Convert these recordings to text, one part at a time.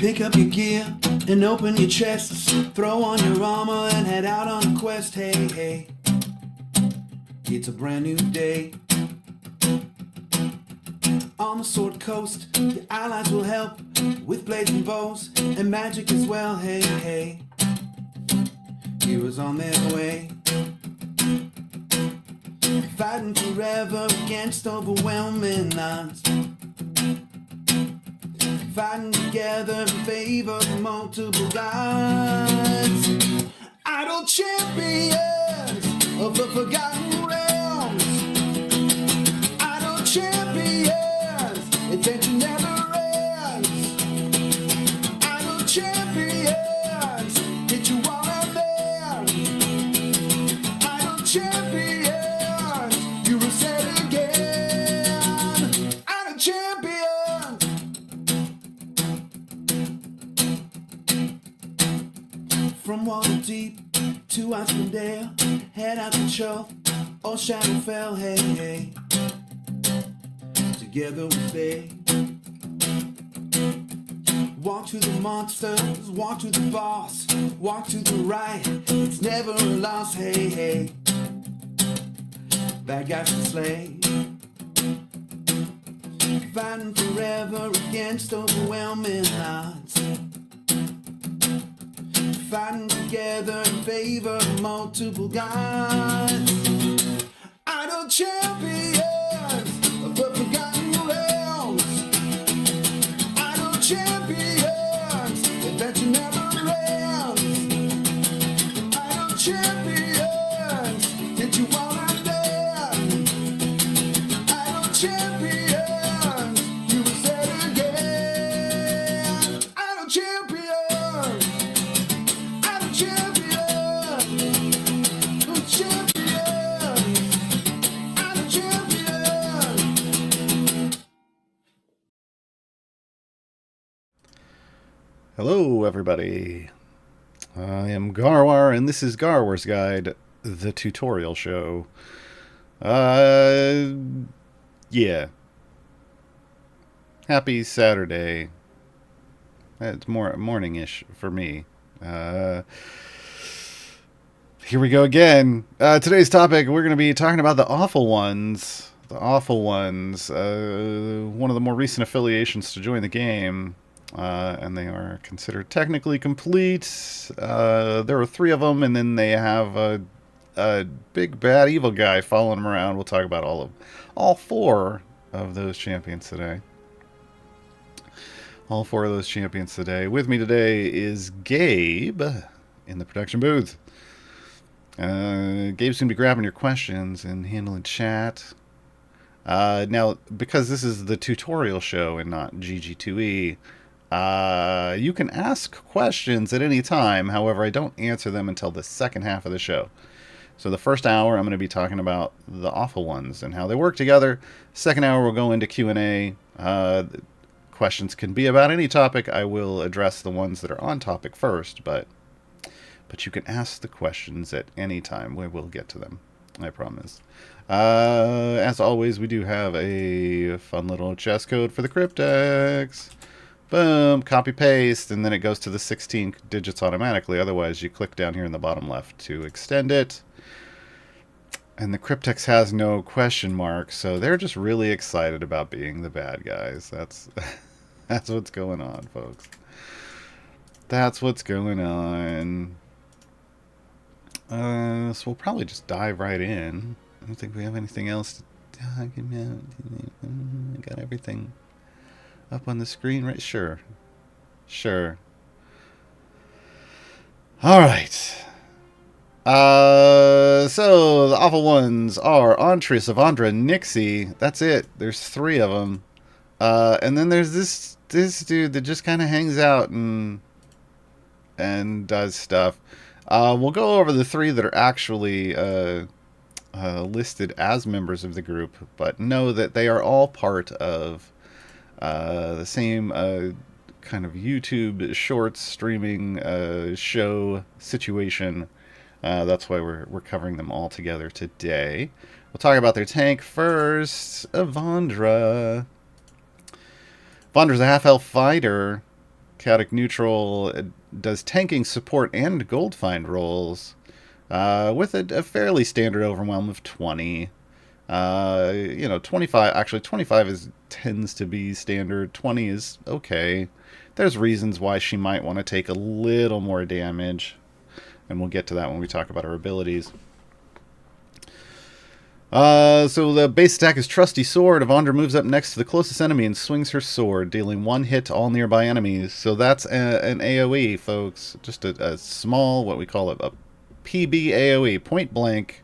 Pick up your gear and open your chests. Throw on your armor and head out on a quest. Hey, hey, it's a brand new day. On the Sword Coast, your allies will help with blades and bows and magic as well. Hey, hey, heroes on their way. Fighting forever against overwhelming odds. Fighting together in favor of multiple gods. Idle champions of the forgotten realms. Idle champions, adventure never ends. Idle champions, get you all out there. Idle champions, you will say it again. Idle champions. From Waterdeep to Iceland, head out to Chull or Shadowfell, hey, hey. Together we stay. Walk to the monsters, walk to the boss, walk to the right, it's never a loss, hey, hey. Bad guys to slay. Fighting forever against overwhelming odds. Fighting together in favor of multiple gods. Idle champions of the forgotten realms. Idle champions, adventure never ends. Idle champions, get you all out there. Idle champions, you will say it again. Idle champions. Hello, everybody. I am Gaarawarr, and this is Gaarawarr's Guide, the tutorial show. Yeah. Happy Saturday. It's more morning-ish for me. Here we go again. Today's topic, we're going to be talking about the Awful Ones. The Awful Ones. One of the more recent affiliations to join the game. And they are considered technically complete. There are 3 of them, and then they have a big bad evil guy following them around. We'll talk about all 4 of those champions today. All 4 of those champions today. With me today is Gabe in the production booth. Gabe's gonna be grabbing your questions and handling chat. Now, because this is the tutorial show and not GG2E. You can ask questions at any time. However, I don't answer them until the second half of the show. So the first hour, I'm going to be talking about the Awful Ones and how they work together. Second hour, we'll go into Q&A. Questions can be about any topic. I will address the ones that are on topic first, but you can ask the questions at any time. We will get to them, I promise. As always, we do have a fun little chess code for the cryptex. Boom, copy paste, and then it goes to the 16 digits automatically. Otherwise, you click down here in the bottom left to extend it. And the cryptex has no question mark, so they're just really excited about being the bad guys. That's what's going on, folks. That's what's going on. So we'll probably just dive right in. I don't think we have anything else to talk about. I got everything up on the screen, right? Sure. All right. So the Awful Ones are Antrius, Evandra, Nixie. That's it. There's 3 of them. And then there's this dude that just kind of hangs out and does stuff. We'll go over the 3 that are actually listed as members of the group, but know that they are all part of the same kind of YouTube shorts streaming show situation. That's why we're covering them all together today. We'll talk about their tank first. Avondra. Avondra's a half-elf fighter. Chaotic Neutral does tanking, support, and gold find rolls with a fairly standard overwhelm of 20. 25, actually 25 tends to be standard. 20 is okay. There's reasons why she might want to take a little more damage, and we'll get to that when we talk about her abilities. So the base attack is Trusty Sword. Evandra moves up next to the closest enemy and swings her sword, dealing 1 hit to all nearby enemies. So that's an AoE, folks. Just a small, what we call a PB AoE, point blank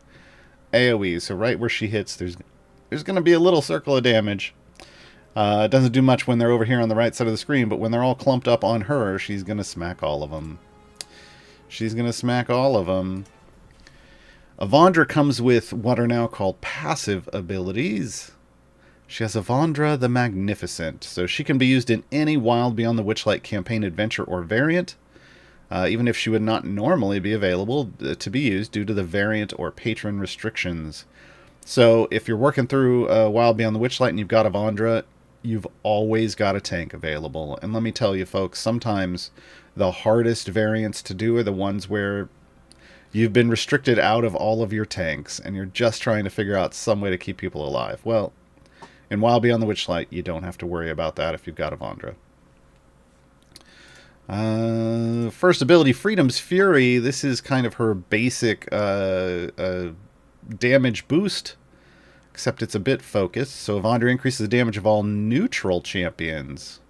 AoE. So right where she hits, there's going to be a little circle of damage. It doesn't do much when they're over here on the right side of the screen, but when they're all clumped up on her, she's going to smack all of them. She's going to smack all of them. Avondra comes with what are now called passive abilities. She has Avondra the Magnificent, so she can be used in any Wild Beyond the Witchlight campaign adventure or variant, even if she would not normally be available to be used due to the variant or patron restrictions. So if you're working through Wild Beyond the Witchlight and you've got Avondra, you've always got a tank available. And let me tell you, folks, sometimes the hardest variants to do are the ones where you've been restricted out of all of your tanks, and you're just trying to figure out some way to keep people alive. Well, in Wild Beyond the Witchlight, you don't have to worry about that if you've got Avondra. First ability, Freedom's Fury. This is kind of her basic damage boost, except it's a bit focused. So Avondra increases the damage of all neutral champions.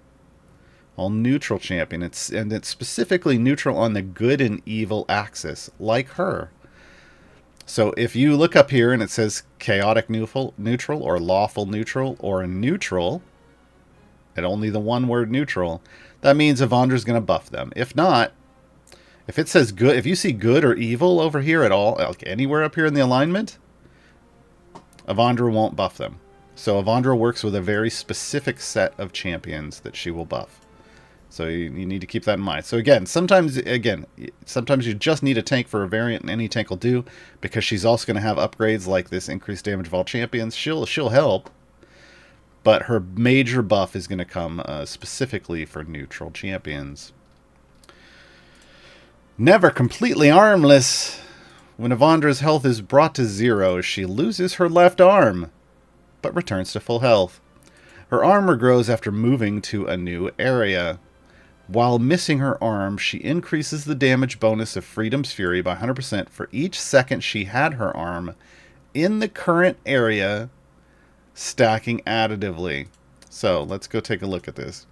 All neutral champion. It's specifically neutral on the good and evil axis, like her. So if you look up here and it says chaotic neutral or lawful neutral or neutral, and only the one word neutral, that means Avandra's going to buff them. If not, if it says good, if you see good or evil over here at all, like anywhere up here in the alignment, Avondra won't buff them. So Avondra works with a very specific set of champions that she will buff. So you need to keep that in mind. So sometimes you just need a tank for a variant, and any tank will do, because she's also going to have upgrades like this increased damage of all champions. She'll help, but her major buff is going to come specifically for neutral champions. Never completely armless. When Evandra's health is brought to 0, she loses her left arm, but returns to full health. Her armor grows after moving to a new area. While missing her arm, she increases the damage bonus of Freedom's Fury by 100% for each second she had her arm in the current area, stacking additively. So let's go take a look at this.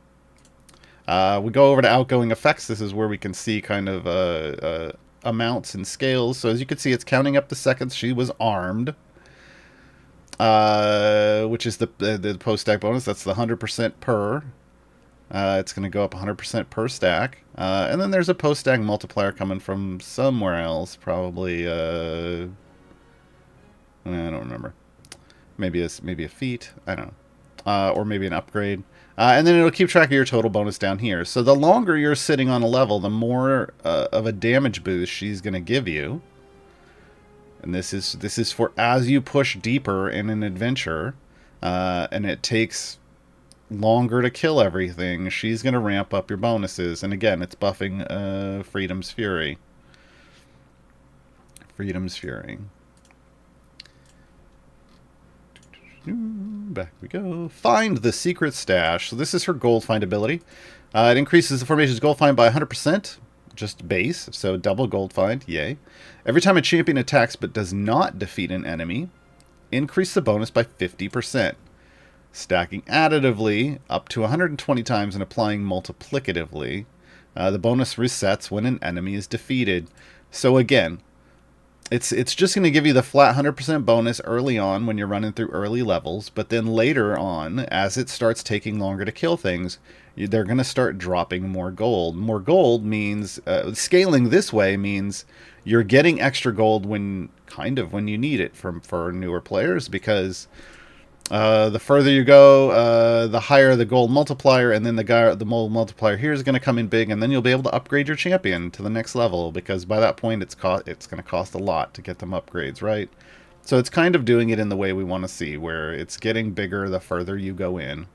We go over to outgoing effects. This is where we can see kind of amounts and scales. So as you can see, it's counting up the seconds she was armed, which is the post-stack bonus. That's the 100% per. It's going to go up 100% per stack. And then there's a post-stack multiplier coming from somewhere else. Probably, I don't remember. Maybe a feat. I don't know. Or maybe an upgrade. And then it'll keep track of your total bonus down here. So the longer you're sitting on a level, the more of a damage boost she's going to give you. And this is for as you push deeper in an adventure, and it takes longer to kill everything, she's going to ramp up your bonuses. And again, it's buffing Freedom's Fury. Freedom's Fury. Back we go. Find the secret stash. So this is her gold find ability. It increases the formation's gold find by 100%, just base, so double gold find, yay. Every time a champion attacks but does not defeat an enemy, increase the bonus by 50. Stacking additively up to 120 times and applying multiplicatively. The bonus resets when an enemy is defeated. So again, it's just going to give you the flat 100% bonus early on when you're running through early levels, but then later on, as it starts taking longer to kill things, they're going to start dropping more gold. More gold means, scaling this way means you're getting extra gold when you need it for newer players, because the further you go, the higher the gold multiplier, and then the gold multiplier here is going to come in big, and then you'll be able to upgrade your champion to the next level, because by that point it's going to cost a lot to get them upgrades, right? So it's kind of doing it in the way we want to see, where it's getting bigger the further you go in.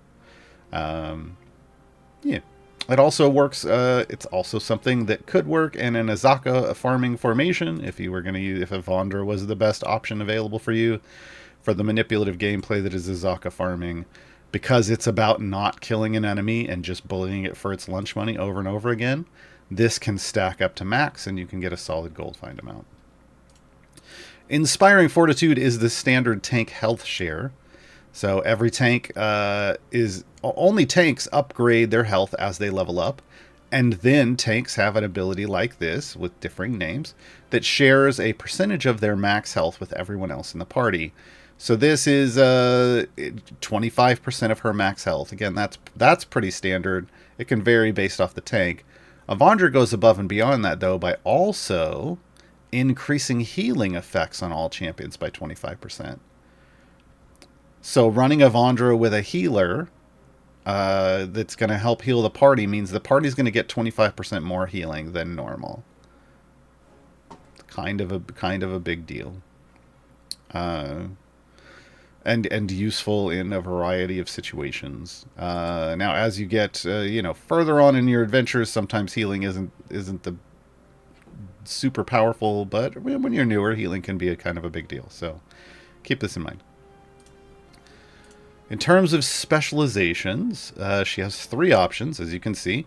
Yeah. It also works. It's also something that could work in an Azaka farming formation if you were going to use, if Avondra was the best option available for you for the manipulative gameplay that is Azaka farming, because it's about not killing an enemy and just bullying it for its lunch money over and over again. This can stack up to max, and you can get a solid gold find amount. Inspiring Fortitude is the standard tank health share. So every tank only tanks upgrade their health as they level up, and then tanks have an ability like this with differing names that shares a percentage of their max health with everyone else in the party. So this is 25% of her max health. Again, that's pretty standard. It can vary based off the tank. Avondra goes above and beyond that, though, by also increasing healing effects on all champions by 25%. So running Evandra with a healer that's going to help heal the party means the party's going to get 25% more healing than normal. Kind of a big deal. And useful in a variety of situations. Now, as you get further on in your adventures, sometimes healing isn't the super powerful, but when you're newer, healing can be a kind of a big deal. So keep this in mind. In terms of specializations, she has 3 options, as you can see.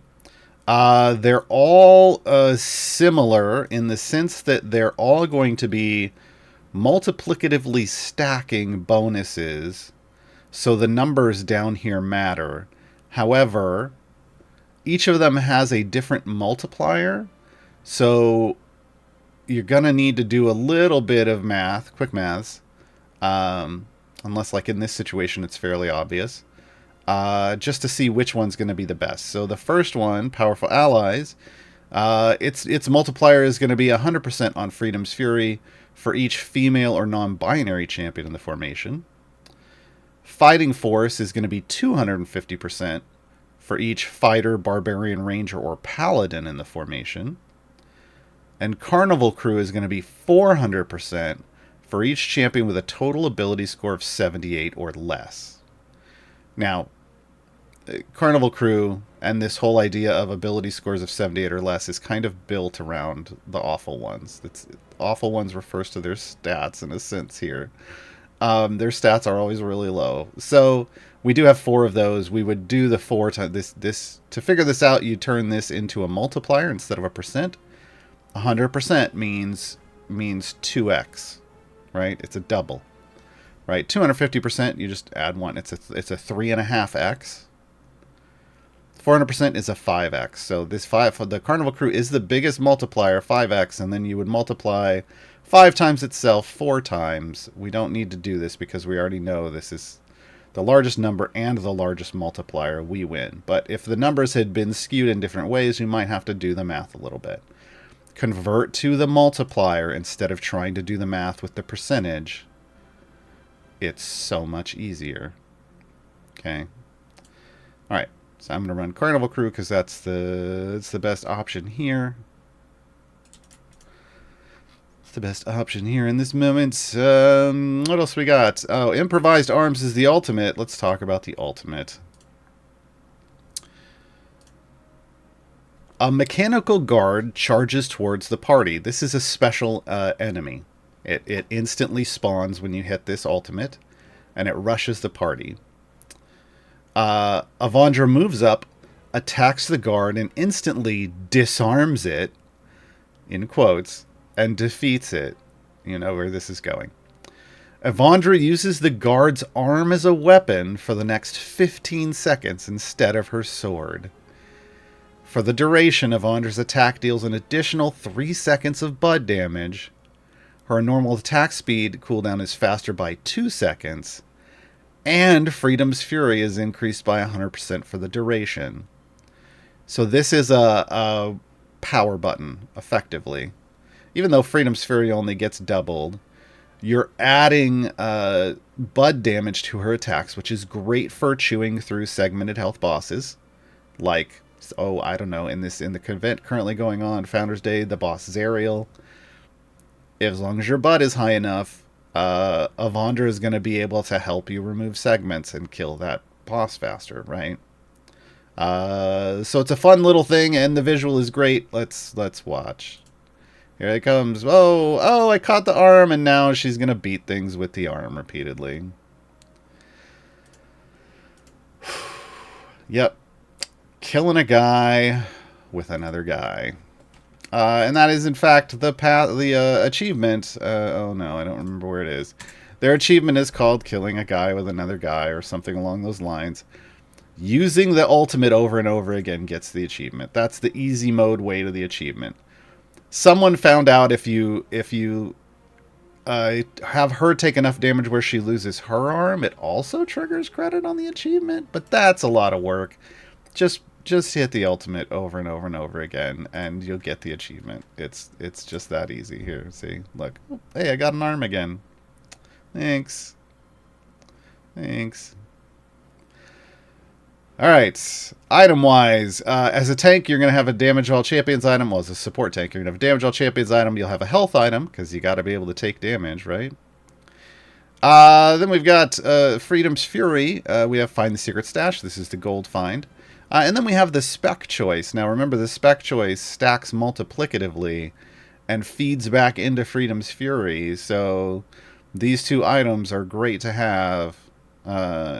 They're all similar in the sense that they're all going to be multiplicatively stacking bonuses, so the numbers down here matter. However, each of them has a different multiplier, so you're going to need to do a little bit of math, quick maths, unless, like in this situation, it's fairly obvious, just to see which one's going to be the best. So the first one, Powerful Allies, its multiplier is going to be 100% on Freedom's Fury for each female or non-binary champion in the formation. Fighting Force is going to be 250% for each fighter, barbarian, ranger, or paladin in the formation. And Carnival Crew is going to be 400% for each champion with a total ability score of 78 or less. Now, Carnival Crew and this whole idea of ability scores of 78 or less is kind of built around the Awful Ones. Awful Ones refers to their stats in a sense here. Their stats are always really low. So we do have 4 of those. We would do the 4 times this to figure this out. You turn this into a multiplier instead of a percent. 100% means 2x, right? It's a double, right? 250%, you just add 1. It's a 3.5x. 400% is a 5x. So this 5 for the Carnival Crew is the biggest multiplier, 5x, and then you would multiply 5 times itself 4 times. We don't need to do this because we already know this is the largest number and the largest multiplier. We win. But if the numbers had been skewed in different ways, we might have to do the math a little bit. Convert to the multiplier instead of trying to do the math with the percentage. It's so much easier. Okay. All right. So I'm going to run Carnival Crew because it's the best option here. It's the best option here in this moment. What else we got? Oh, Improvised Arms is the ultimate. Let's talk about the ultimate. A mechanical guard charges towards the party. This is a special enemy. It instantly spawns when you hit this ultimate, and it rushes the party. Avondra moves up, attacks the guard, and instantly disarms it, in quotes, and defeats it. You know where this is going. Evandra uses the guard's arm as a weapon for the next 15 seconds instead of her sword. For the duration, Evandra's attack deals an additional 3 seconds of bud damage. Her normal attack speed cooldown is faster by 2 seconds. And Freedom's Fury is increased by 100% for the duration. So this is a power button, effectively. Even though Freedom's Fury only gets doubled, you're adding bud damage to her attacks, which is great for chewing through segmented health bosses. Like, I don't know, in the event currently going on, Founders Day, the boss Zariel. As long as your bud is high enough, Avondra is going to be able to help you remove segments and kill that boss faster, right? So it's a fun little thing, and the visual is great. Let's watch. Here it comes. Oh, I caught the arm, and now she's going to beat things with the arm repeatedly. Yep. Killing a guy with another guy. And that is, in fact, the achievement. Oh, no, I don't remember where it is. Their achievement is called Killing a Guy with Another Guy, or something along those lines. Using the ultimate over and over again gets the achievement. That's the easy mode way to the achievement. Someone found out if you have her take enough damage where she loses her arm, it also triggers credit on the achievement. But that's a lot of work. Just hit the ultimate over and over and over again, and you'll get the achievement. It's just that easy. Here, see, look. Hey, I got an arm again. Thanks. Alright, item-wise, as a tank, you're going to have a damage all champions item. Well, as a support tank, you're going to have a damage all champions item. You'll have a health item, because you got to be able to take damage, right? Then we've got Freedom's Fury. We have Find the Secret Stash. This is the gold find. And then we have the spec choice. Now, remember, the spec choice stacks multiplicatively and feeds back into Freedom's Fury. So these two items are great to have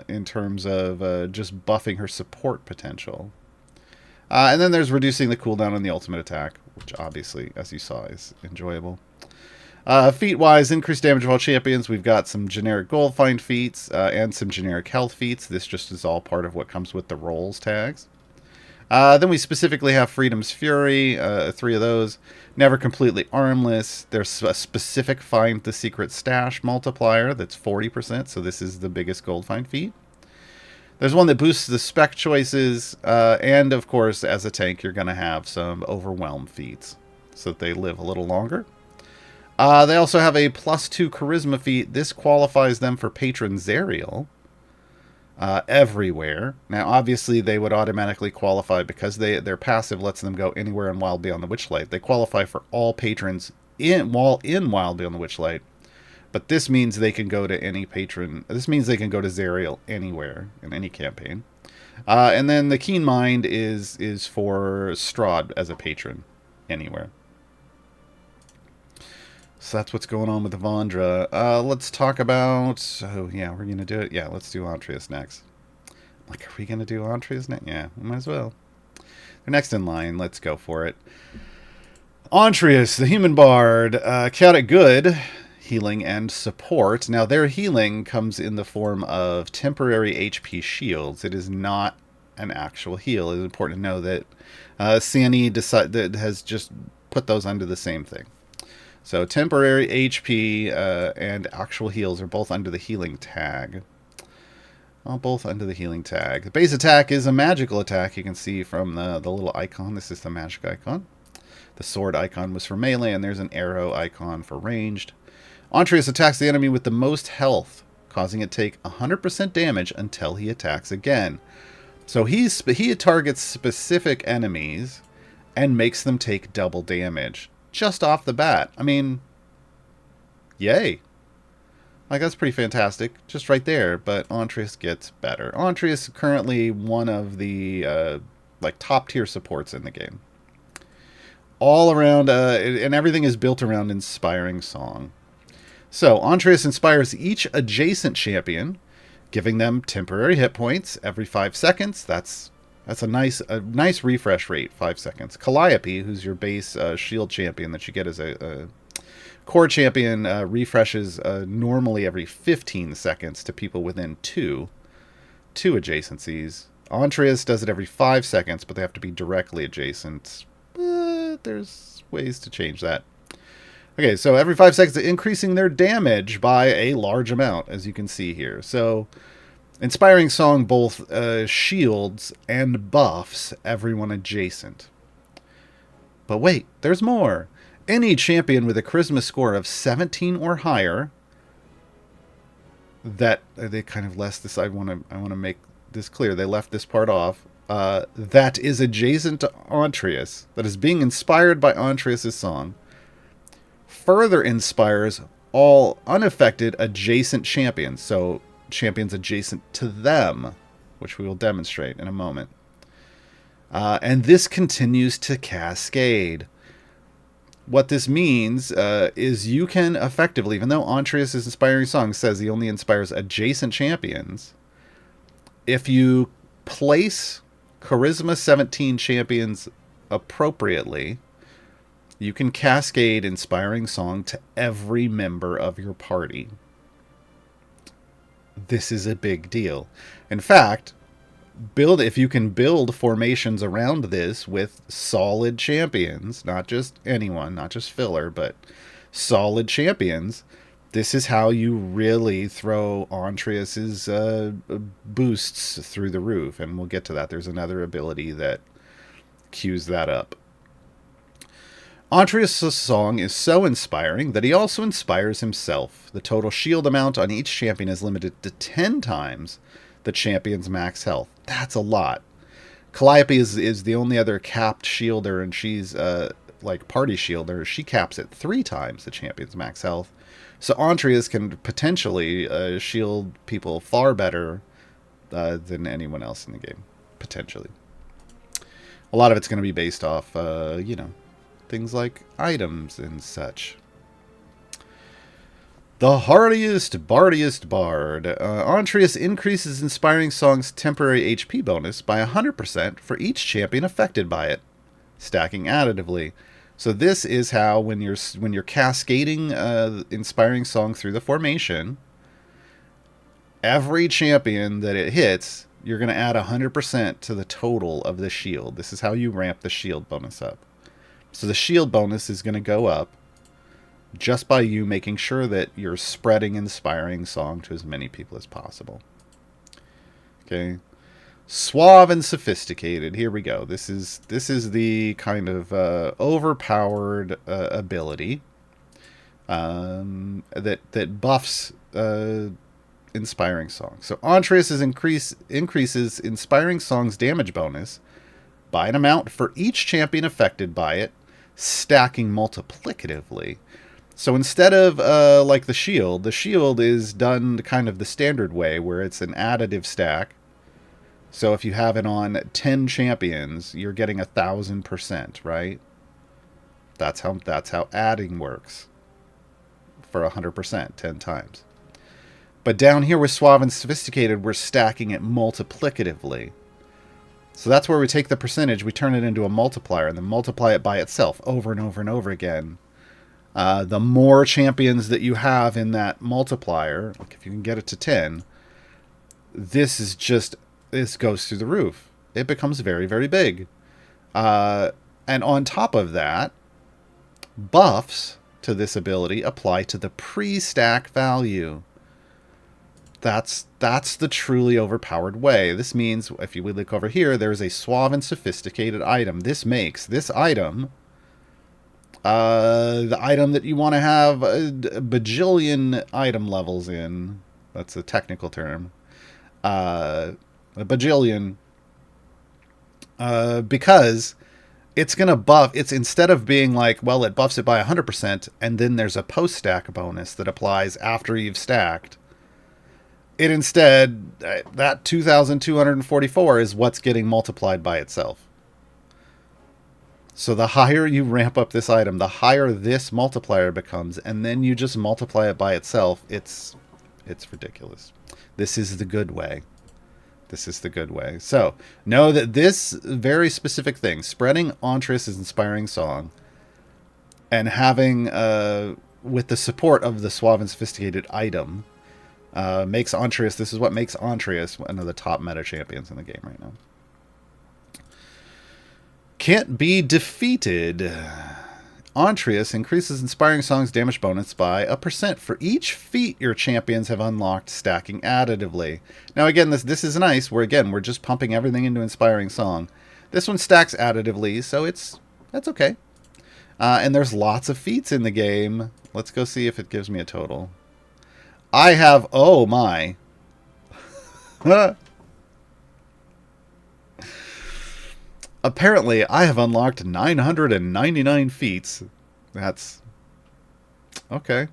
in terms of just buffing her support potential. And then there's reducing the cooldown on the ultimate attack, which obviously, as you saw, is enjoyable. Feat-wise, increased damage of all champions. We've got some generic gold find feats and some generic health feats. This just is all part of what comes with the roles tags. Then we specifically have Freedom's Fury, 3 of those. Never completely armless. There's a specific Find the Secret Stash multiplier that's 40%, so this is the biggest gold find feat. There's one that boosts the spec choices, and of course, as a tank, you're going to have some Overwhelm feats, so that they live a little longer. They also have a +2 Charisma feat. This qualifies them for Patron Zerial everywhere. Now, obviously, they would automatically qualify because their passive lets them go anywhere in Wild Beyond the Witchlight. They qualify for all patrons in Wild Beyond the Witchlight. But this means they can go to any patron. This means they can go to Zerial anywhere in any campaign. And then the Keen Mind is for Strahd as a patron anywhere. So that's what's going on with Avondra. Let's talk about... Oh, yeah, we're going to do it. Yeah, let's do Antreas next. Like, are we going to do Antreas next? Yeah, we might as well. They're next in line. Let's go for it. Antreas, the Human Bard. Chaotic Good, healing and support. Now, their healing comes in the form of temporary HP shields. It is not an actual heal. It's important to know that CNE has just put those under the same thing. So temporary HP and actual heals are both under the healing tag. Both under the healing tag. The base attack is a magical attack. You can see from the little icon. This is the magic icon. The sword icon was for melee, and there's an arrow icon for ranged. Antreas attacks the enemy with the most health, causing it to take 100% damage until he attacks again. So he targets specific enemies and makes them take double damage. Just off the bat. I mean, yay. Like, that's pretty fantastic. Just right there. But Antreas gets better. Antreas is currently one of the, top tier supports in the game. All around, and everything is built around Inspiring Song. So, Antreas inspires each adjacent champion, giving them temporary hit points every 5 seconds. That's a nice refresh rate, 5 seconds. Calliope, who's your base shield champion that you get as a core champion, refreshes normally every 15 seconds to people within two adjacencies. Antreas does it every 5 seconds, but they have to be directly adjacent. There's ways to change that. Okay, so every 5 seconds, increasing their damage by a large amount, as you can see here. So... Inspiring Song both shields and buffs everyone adjacent. But wait, there's more. Any champion with a charisma score of 17 or higher, that they kind of left this. I want to make this clear. They left this part off. That is adjacent to Antreas, that is being inspired by Antreas' song, further inspires all unaffected adjacent champions. So champions adjacent to them, which we will demonstrate in a moment. And this continues to cascade. What this means is you can effectively, even though Antreas' inspiring song says he only inspires adjacent champions, if you place Charisma 17 champions appropriately, you can cascade inspiring song to every member of your party. This is a big deal. In fact, if you can build formations around this with solid champions, not just anyone, not just filler, but solid champions, this is how you really throw Antreas's boosts through the roof, and we'll get to that. There's another ability that cues that up. Antreas' song is so inspiring that he also inspires himself. The total shield amount on each champion is limited to 10 times the champion's max health. That's a lot. Calliope is the only other capped shielder, and she's like party shielder. She caps it 3 times the champion's max health. So Antreas can potentially shield people far better than anyone else in the game. Potentially. A lot of it's going to be based off, things like items and such. The hardiest, bardiest bard. Antreas increases Inspiring Song's temporary HP bonus by 100% for each champion affected by it, stacking additively. So this is how, when you're cascading Inspiring Song through the formation, every champion that it hits, you're going to add 100% to the total of the shield. This is how you ramp the shield bonus up. So the shield bonus is going to go up just by you making sure that you're spreading Inspiring Song to as many people as possible. Okay. Suave and sophisticated. Here we go. This is the kind of overpowered ability that buffs Inspiring Song. So Antreas increases Inspiring Song's damage bonus by an amount for each champion affected by it, stacking multiplicatively. So instead of like the shield is done kind of the standard way, where it's an additive stack. So if you have it on 10 champions, you're getting 1,000%, right? That's how adding works for 100%, 10 times. But down here with Suave and Sophisticated, we're stacking it multiplicatively. So that's where we take the percentage, we turn it into a multiplier, and then multiply it by itself over and over and over again. The more champions that you have in that multiplier, like if you can get it to 10, this goes through the roof. It becomes very, very big. And on top of that, buffs to this ability apply to the pre-stack value. That's the truly overpowered way. This means, if you would look over here, there's a Suave and Sophisticated item. This makes this item the item that you want to have a bajillion item levels in. That's a technical term. A bajillion. Because it's going to buff. It's, instead of being like, well, it buffs it by 100%, and then there's a post-stack bonus that applies after you've stacked. It instead, that 2,244 is what's getting multiplied by itself. So the higher you ramp up this item, the higher this multiplier becomes, and then you just multiply it by itself. It's ridiculous. This is the good way. This is the good way. So know that this very specific thing, spreading Antreas' Inspiring Song, and having, with the support of the Suave and Sophisticated item, makes Antreas, this is what makes Antreas one of the top meta champions in the game right now. Can't be defeated. Antreas increases Inspiring Song's damage bonus by 1% for each feat your champions have unlocked, stacking additively. Now again, this is nice, where again, we're just pumping everything into Inspiring Song. This one stacks additively, so that's okay. And there's lots of feats in the game. Let's go see if it gives me a total. I have, oh my. Apparently, I have unlocked 999 feats. That's okay.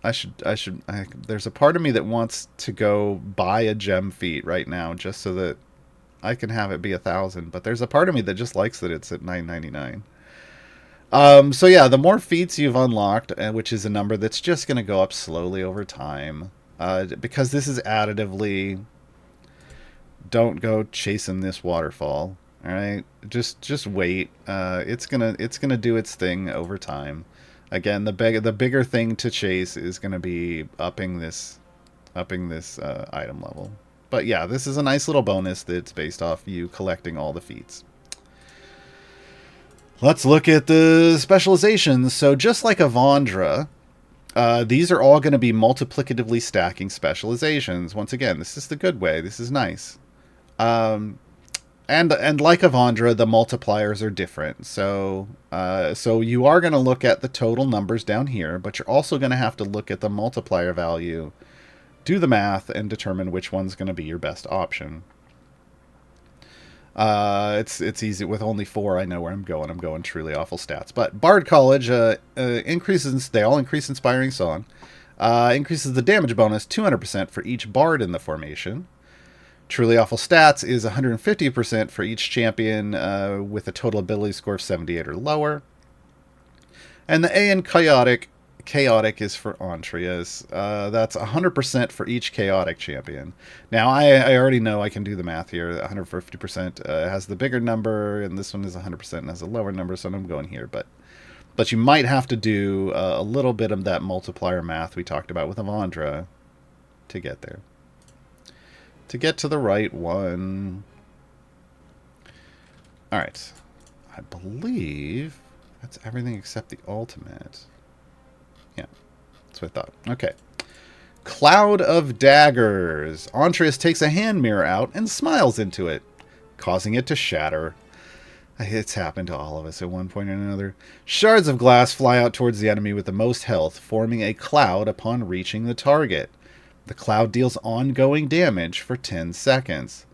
There's a part of me that wants to go buy a gem feat right now, just so that I can have it be 1,000, but there's a part of me that just likes that it's at 999. So yeah, the more feats you've unlocked, which is a number that's just going to go up slowly over time, because this is additively. Don't go chasing this waterfall. All right, just wait. It's gonna do its thing over time. Again, the bigger thing to chase is gonna be upping this item level. But yeah, this is a nice little bonus that's based off you collecting all the feats. Let's look at the specializations. So just like Avondra, these are all going to be multiplicatively stacking specializations. Once again, this is the good way. This is nice. And like Evandra, the multipliers are different. So you are going to look at the total numbers down here, but you're also going to have to look at the multiplier value, do the math, and determine which one's going to be your best option. It's easy with only 4. I know where I'm going. I'm going truly awful stats. But Bard College increases. They all increase Inspiring Song. Increases the damage bonus 200% for each Bard in the formation. Truly Awful Stats is 150% for each champion with a total ability score of 78 or lower. And the A in Chaotic is for Antreas. That's 100% for each Chaotic champion. Now, I already know I can do the math here. 150% has the bigger number, and this one is 100% and has a lower number, so I'm going here. But you might have to do a little bit of that multiplier math we talked about with Avondra to get there. To get to the right one. All right. I believe that's everything except the ultimate. Yeah, that's what I thought. Okay. Cloud of Daggers. Antrius takes a hand mirror out and smiles into it, causing it to shatter. It's happened to all of us at one point or another. Shards of glass fly out towards the enemy with the most health, forming a cloud upon reaching the target. The cloud deals ongoing damage for 10 seconds.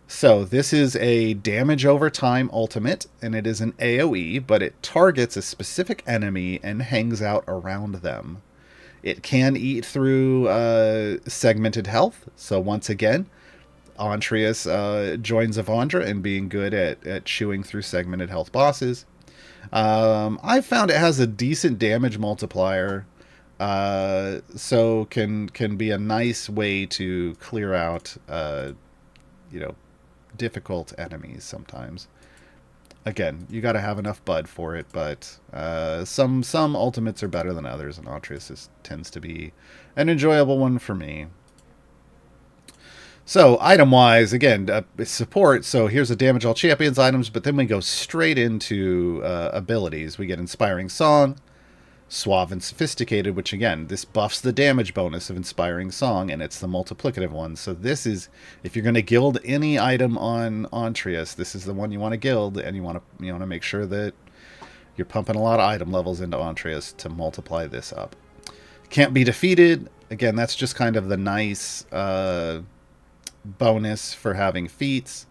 So this is a damage over time ultimate, and it is an AoE, but it targets a specific enemy and hangs out around them. It can eat through segmented health, so once again, Antreas joins Evandra in being good at chewing through segmented health bosses. I found it has a decent damage multiplier, so can be a nice way to clear out, difficult enemies sometimes. Again, you got to have enough bud for it, but some ultimates are better than others, and Antreas tends to be an enjoyable one for me. So, item-wise, again, support. So here's a damage all champions items, but then we go straight into abilities. We get Inspiring Song, Suave and Sophisticated, which, again, this buffs the damage bonus of Inspiring Song, and it's the multiplicative one. So this is, if you're going to guild any item on Antreas, this is the one you want to guild, and you want to make sure that you're pumping a lot of item levels into Antreas to multiply this up. Can't be defeated. Again, that's just kind of the nice bonus for having feats.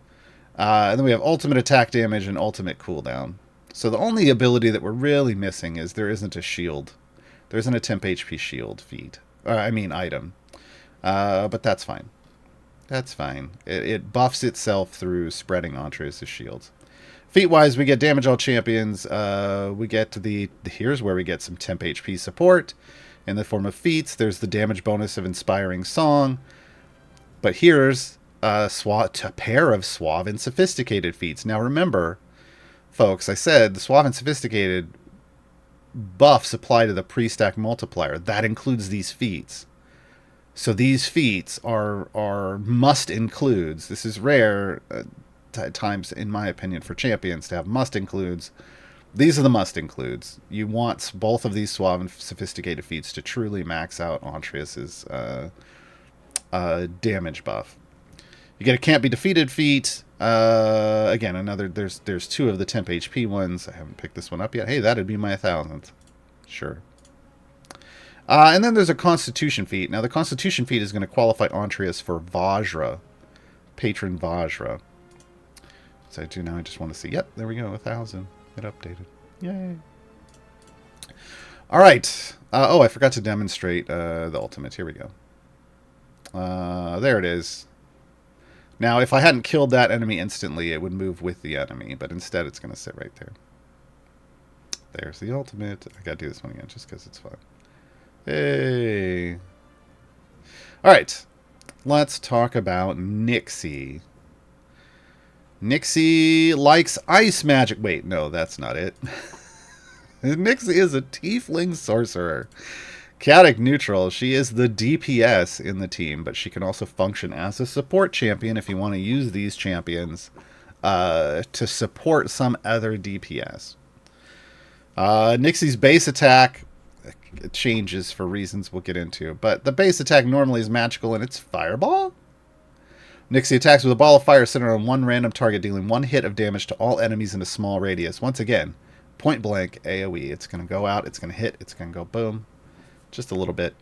And then we have ultimate attack damage and ultimate cooldown. So the only ability that we're really missing is there isn't a shield. There isn't a temp HP shield feat. Item. But that's fine. That's fine. It buffs itself through spreading Antreas' shields. Feat-wise, we get damage all champions. We get to here's where we get some temp HP support in the form of feats. There's the damage bonus of Inspiring Song. But here's a pair of Suave and Sophisticated feats. Now remember, folks, I said the Suave and Sophisticated buffs apply to the pre-stack multiplier. That includes these feats. So these feats are must-includes. This is rare at times, in my opinion, for champions to have must-includes. These are the must-includes. You want both of these Suave and Sophisticated feats to truly max out Antreas' damage buff. You get a Can't Be Defeated feat. Again, there's 2 of the temp HP ones. I haven't picked this one up yet. Hey, that'd be my 1,000th. Sure. And then there's a Constitution feat. Now, the Constitution feat is going to qualify Antreas for Vajra. Patron Vajra. So I just want to see. Yep, there we go. 1,000. It updated. Yay. All right. I forgot to demonstrate the ultimate. Here we go. There it is. Now, if I hadn't killed that enemy instantly, it would move with the enemy, but instead it's going to sit right there. There's the ultimate. I got to do this one again just because it's fun. Hey. All right. Let's talk about Nixie. Nixie likes ice magic. Wait, no, that's not it. Nixie is a tiefling sorcerer. Chaotic neutral. She is the DPS in the team, but she can also function as a support champion if you want to use these champions to support some other DPS. Nixie's base attack changes for reasons we'll get into, but the base attack normally is magical and it's fireball. Nixie attacks with a ball of fire centered on one random target, dealing 1 hit of damage to all enemies in a small radius. Once again, point blank AoE. It's going to go out, it's going to hit, it's going to go boom. Just a little bit.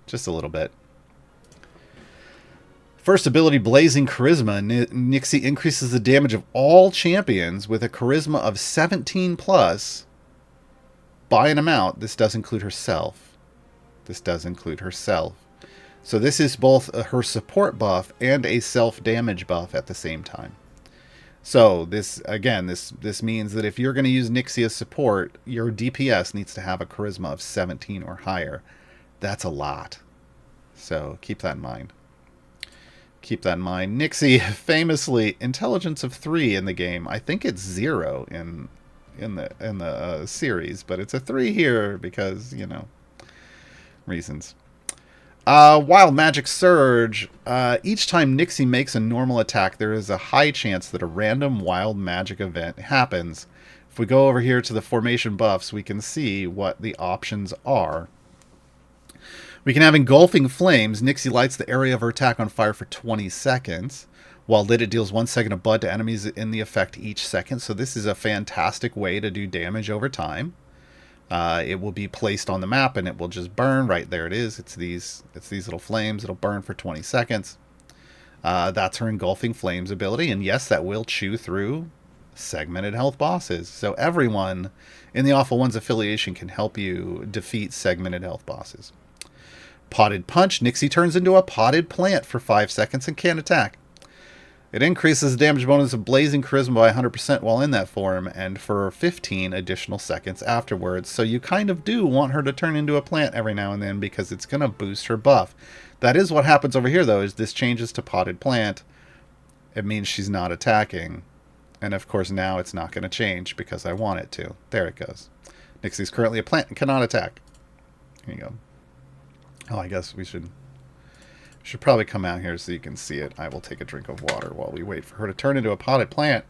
Just a little bit. First ability, Blazing Charisma. Nixie increases the damage of all champions with a charisma of 17 plus by an amount. This does include herself. This does include herself. So this is both her support buff and a self-damage buff at the same time. So this, again, this means that if you're going to use Nixie as support, your DPS needs to have a charisma of 17 or higher. That's a lot. So keep that in mind. Keep that in mind. Nixie, famously, intelligence of 3 in the game. I think it's 0 in the series, but it's a 3 here because, you know, reasons. Wild Magic Surge. Each time Nixie makes a normal attack, there is a high chance that a random wild magic event happens. If we go over here to the formation buffs, we can see what the options are. We can have Engulfing Flames. Nixie lights the area of her attack on fire for 20 seconds. While lit, it deals 1 second of bud to enemies in the effect each second. So this is a fantastic way to do damage over time. It will be placed on the map and it will just burn. Right there it is. It's these little flames. It'll burn for 20 seconds. That's her Engulfing Flames ability. And yes, that will chew through segmented health bosses. So everyone in the Awful Ones affiliation can help you defeat segmented health bosses. Potted Punch. Nixie turns into a potted plant for 5 seconds and can't attack. It increases the damage bonus of Blazing Charisma by 100% while in that form, and for 15 additional seconds afterwards. So you kind of do want her to turn into a plant every now and then because it's going to boost her buff. That is what happens over here, though, is this changes to Potted Plant. It means she's not attacking. And, of course, now it's not going to change because I want it to. There it goes. Nixie's currently a plant and cannot attack. Here you go. Oh, I guess we should probably come out here so you can see it. I will take a drink of water while we wait for her to turn into a potted plant.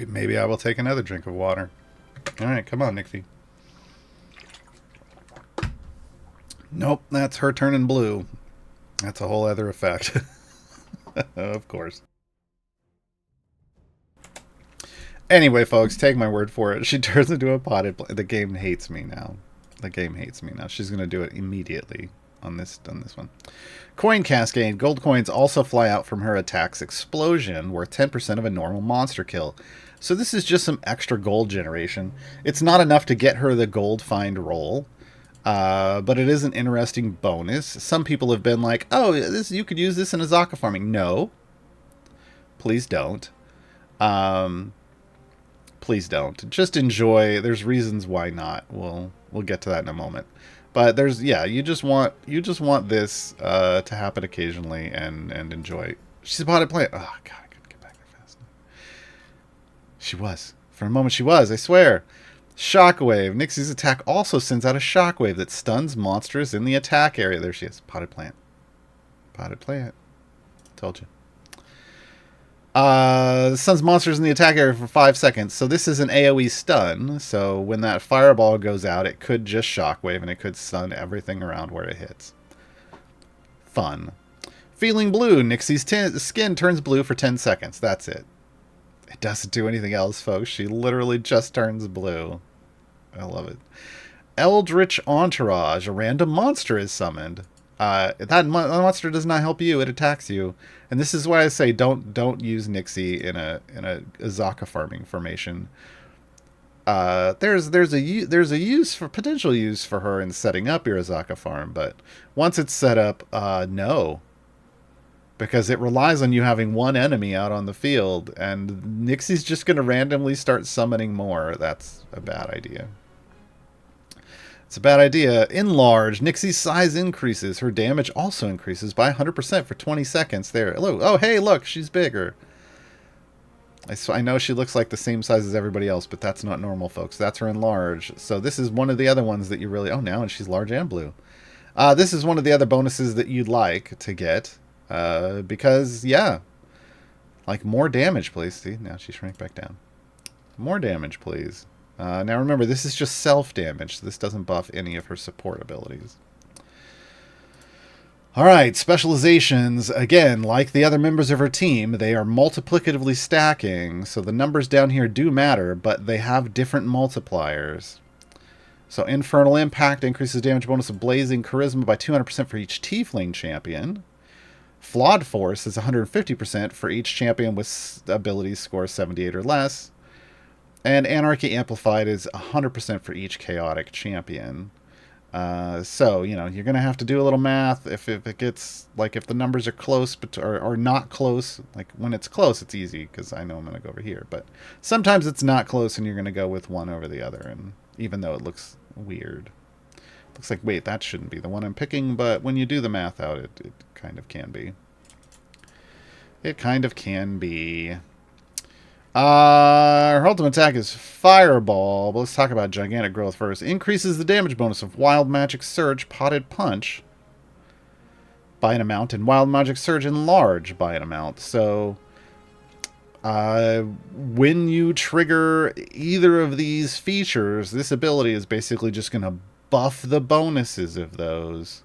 Maybe I will take another drink of water. All right, come on, Nixie. Nope, that's her turning blue. That's a whole other effect. Of course. Anyway, folks, take my word for it. She turns into a potted plant. The game hates me now. The game hates me now. She's going to do it immediately on this one. Coin Cascade. Gold coins also fly out from her attack's explosion, worth 10% of a normal monster kill. So this is just some extra gold generation. It's not enough to get her the gold find roll, but it is an interesting bonus. Some people have been like, oh, you could use this in Azaka farming. No. Please don't. Please don't. Just enjoy. There's reasons why not. We'll get to that in a moment. But there's, yeah, you just want this to happen occasionally and enjoy. She's a potted plant. Oh god, I couldn't get back there fast enough. She was. For a moment she was, I swear. Shockwave. Nixie's attack also sends out a shockwave that stuns monsters in the attack area. There she is. Potted plant. Potted plant. Told you. Stuns monsters in the attack area for 5 seconds. So this is an AoE stun. So when that fireball goes out, it could just shockwave and it could stun everything around where it hits. Fun. Feeling blue. Nixie's skin turns blue for 10 seconds. That's it. It doesn't do anything else, folks. She literally just turns blue. I love it. Eldritch Entourage. A random monster is summoned. That monster does not help you. It attacks you. And this is why I say don't use Nixie in a Azaka farming formation. there's a use for potential use for her in setting up Irazaka Farm, but once it's set up, no, because it relies on you having one enemy out on the field, and Nixie's just going to randomly start summoning more. That's a bad idea. It's a bad idea. Enlarge. Nixie's size increases. Her damage also increases by 100% for 20 seconds. There. Oh, hey, look, she's bigger. I know she looks like the same size as everybody else, but that's not normal, folks. That's her enlarge. So this is one of the other ones that you really... Oh, now and she's large and blue. This is one of the other bonuses that you'd like to get. Because, yeah. Like, more damage, please. See, now she shrank back down. More damage, please. Now remember, this is just self-damage. So this doesn't buff any of her support abilities. Alright, specializations. Again, like the other members of her team, they are multiplicatively stacking. So the numbers down here do matter, but they have different multipliers. So Infernal Impact increases damage bonus of Blazing Charisma by 200% for each Tiefling champion. Flawed Force is 150% for each champion with abilities score 78 or less. And Anarchy Amplified is 100% for each chaotic champion. So, you know, you're going to have to do a little math. If it gets, like, if the numbers are close or not close, like, when it's close, it's easy because I know I'm going to go over here. But sometimes it's not close and you're going to go with one over the other, and even though it looks weird. Looks like, wait, that shouldn't be the one I'm picking, but when you do the math out, it kind of can be. It kind of can be. Her ultimate attack is Fireball, but let's talk about Gigantic Growth first. Increases the damage bonus of Wild Magic Surge Potted Punch by an amount, and Wild Magic Surge Enlarge by an amount. So, when you trigger either of these features, this ability is basically just going to buff the bonuses of those.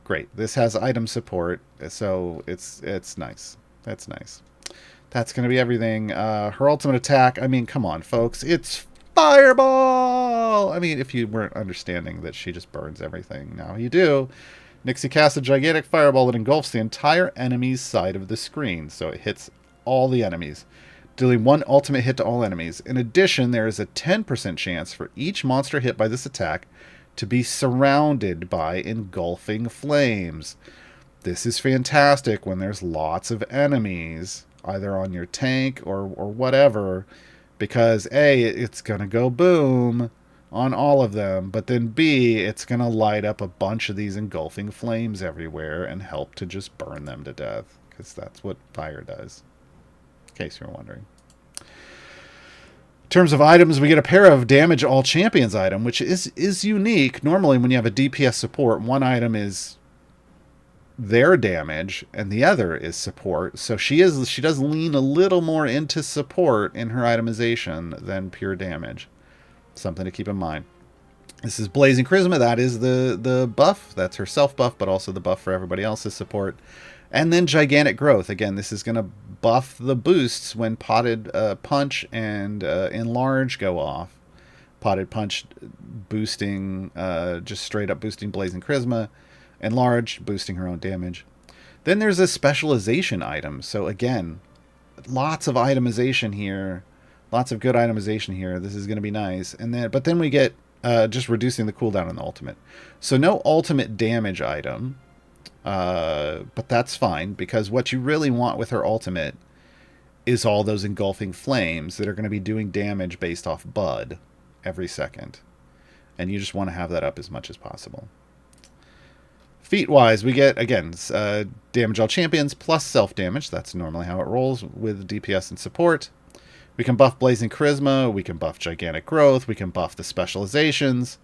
Great. This has item support, so it's nice. That's nice. That's going to be everything. Her ultimate attack, I mean, come on, folks. It's Fireball! I mean, if you weren't understanding that she just burns everything, now you do. Nixie casts a gigantic fireball that engulfs the entire enemy's side of the screen, so it hits all the enemies, dealing one ultimate hit to all enemies. In addition, there is a 10% chance for each monster hit by this attack to be surrounded by engulfing flames. This is fantastic when there's lots of enemies, either on your tank or whatever, because A, it's going to go boom on all of them, but then B, it's going to light up a bunch of these engulfing flames everywhere and help to just burn them to death, because that's what fire does, in case you were wondering. In terms of items, we get a pair of Damage All Champions item, which is unique. Normally, when you have a DPS support, one item is their damage and the other is support. So she does lean a little more into support in her itemization than pure damage. Something to keep in mind. This is Blazing Charisma. That is the buff. That's her self buff, but also the buff for everybody else's support. And then Gigantic Growth. Again, this is going to buff the boosts when Potted Punch and Enlarge go off. Potted Punch boosting, just straight up boosting Blazing Charisma. Enlarge, boosting her own damage. Then there's a specialization item. So again, lots of itemization here. Lots of good itemization here. This is going to be nice. But then we get just reducing the cooldown on the ultimate. So no ultimate damage item. But that's fine, because what you really want with her ultimate is all those engulfing flames that are going to be doing damage based off Bud every second. And you just want to have that up as much as possible. Feat-wise, we get, again, Damage All Champions plus self-damage. That's normally how it rolls with DPS and support. We can buff Blazing Charisma. We can buff Gigantic Growth. We can buff the specializations.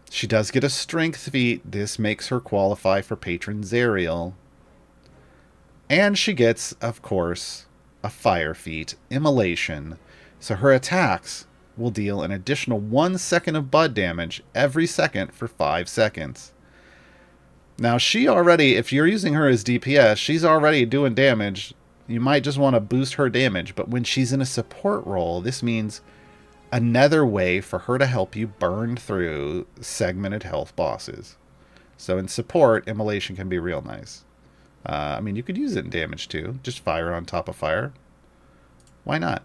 She does get a Strength feat. This makes her qualify for Patron Zerial. And she gets, of course, a Fire feat, Immolation. So her attacks will deal an additional 1 second of Bud damage every second for 5 seconds. Now, she already, if you're using her as DPS, she's already doing damage. You might just want to boost her damage, but when she's in a support role, this means another way for her to help you burn through segmented health bosses. So in support, Immolation can be real nice. I mean, you could use it in damage too. Just fire on top of fire. Why not?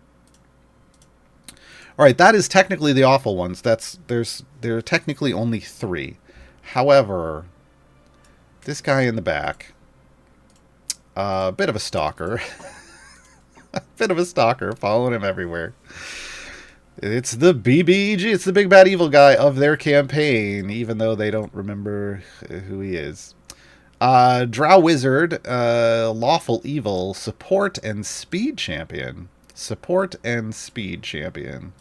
All right, that is technically the awful ones. There are technically only 3. However, this guy in the back, a bit of a stalker, a bit of a stalker, following him everywhere. It's the BBEG. It's the big bad evil guy of their campaign, even though they don't remember who he is. Drow Wizard, Lawful Evil, Support and Speed Champion. Support and Speed Champion.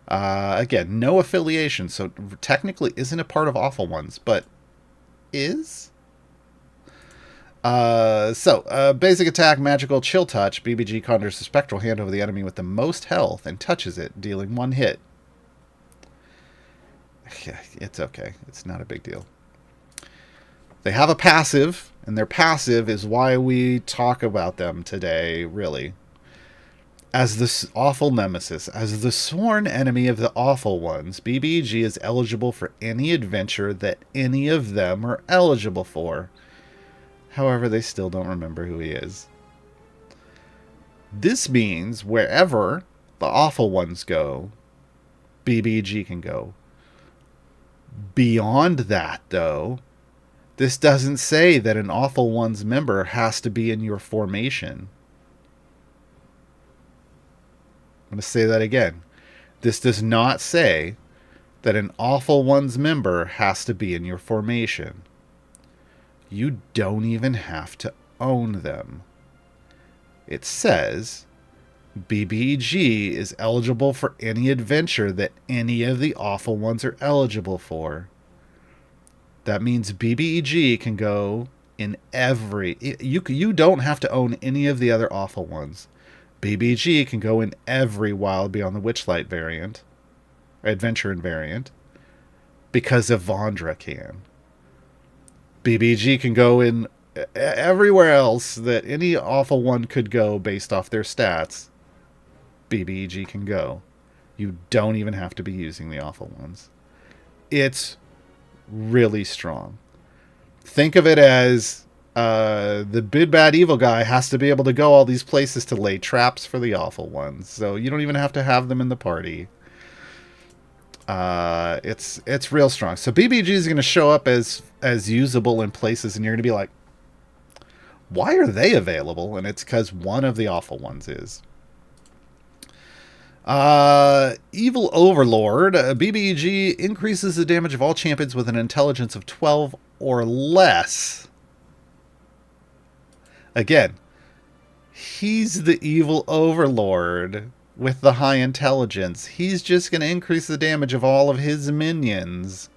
Again, no affiliation, so technically isn't a part of Awful Ones, but is? Basic attack, magical, chill touch. BBG conjures a spectral hand over the enemy with the most health and touches it, dealing 1 hit. Yeah, it's okay. It's not a big deal. They have a passive, and their passive is why we talk about them today, really. As this awful nemesis, as the sworn enemy of the awful ones, BBEG is eligible for any adventure that any of them are eligible for. However, they still don't remember who he is. This means wherever the awful ones go, BBEG can go. Beyond that, though, this doesn't say that an awful ones member has to be in your formation. I'm going to say that again. This does not say that an awful ones member has to be in your formation. You don't even have to own them. It says BBEG is eligible for any adventure that any of the awful ones are eligible for. That means BBEG can go in every... You don't have to own any of the other awful ones. BBEG can go in every Wild Beyond the Witchlight variant, adventure variant, because Evandra can. BBEG can go in everywhere else that any awful one could go based off their stats. BBEG can go. You don't even have to be using the awful ones. It's really strong. Think of it as the big bad evil guy has to be able to go all these places to lay traps for the awful ones. So you don't even have to have them in the party. It's real strong. So BBG is going to show up as usable in places, and you're going to be like, why are they available? And it's because one of the awful ones is. Evil Overlord. BBEG increases the damage of all champions with an intelligence of 12 or less. Again, he's the Evil Overlord with the high intelligence. He's just going to increase the damage of all of his minions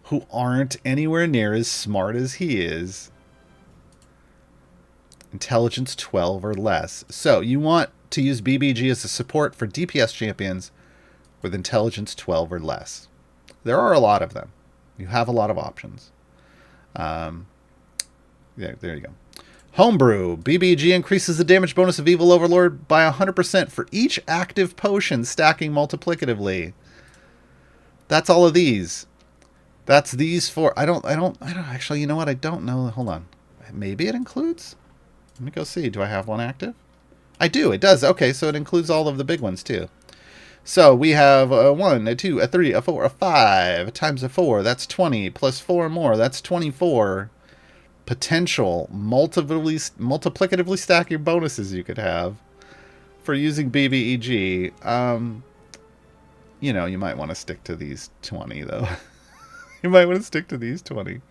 who aren't anywhere near as smart as he is. Intelligence 12 or less. So you want to use BBG as a support for DPS champions with intelligence 12 or less. There are a lot of them. You have a lot of options. Yeah, there you go. Homebrew. BBG increases the damage bonus of Evil Overlord by 100% for each active potion, stacking multiplicatively. That's all of these. That's these four. I don't actually, you know what? I don't know. Hold on. Maybe it includes? Let me go see. Do I have one active? I do. It does. Okay, so it includes all of the big ones too. So we have a 1, a 2, a 3, a 4, a 5 times a 4. That's 20 plus 4 more. That's 24. Potential multiplicatively stack your bonuses you could have for using BBEG. You know, you might want to stick to these 20 though. You might want to stick to these 20.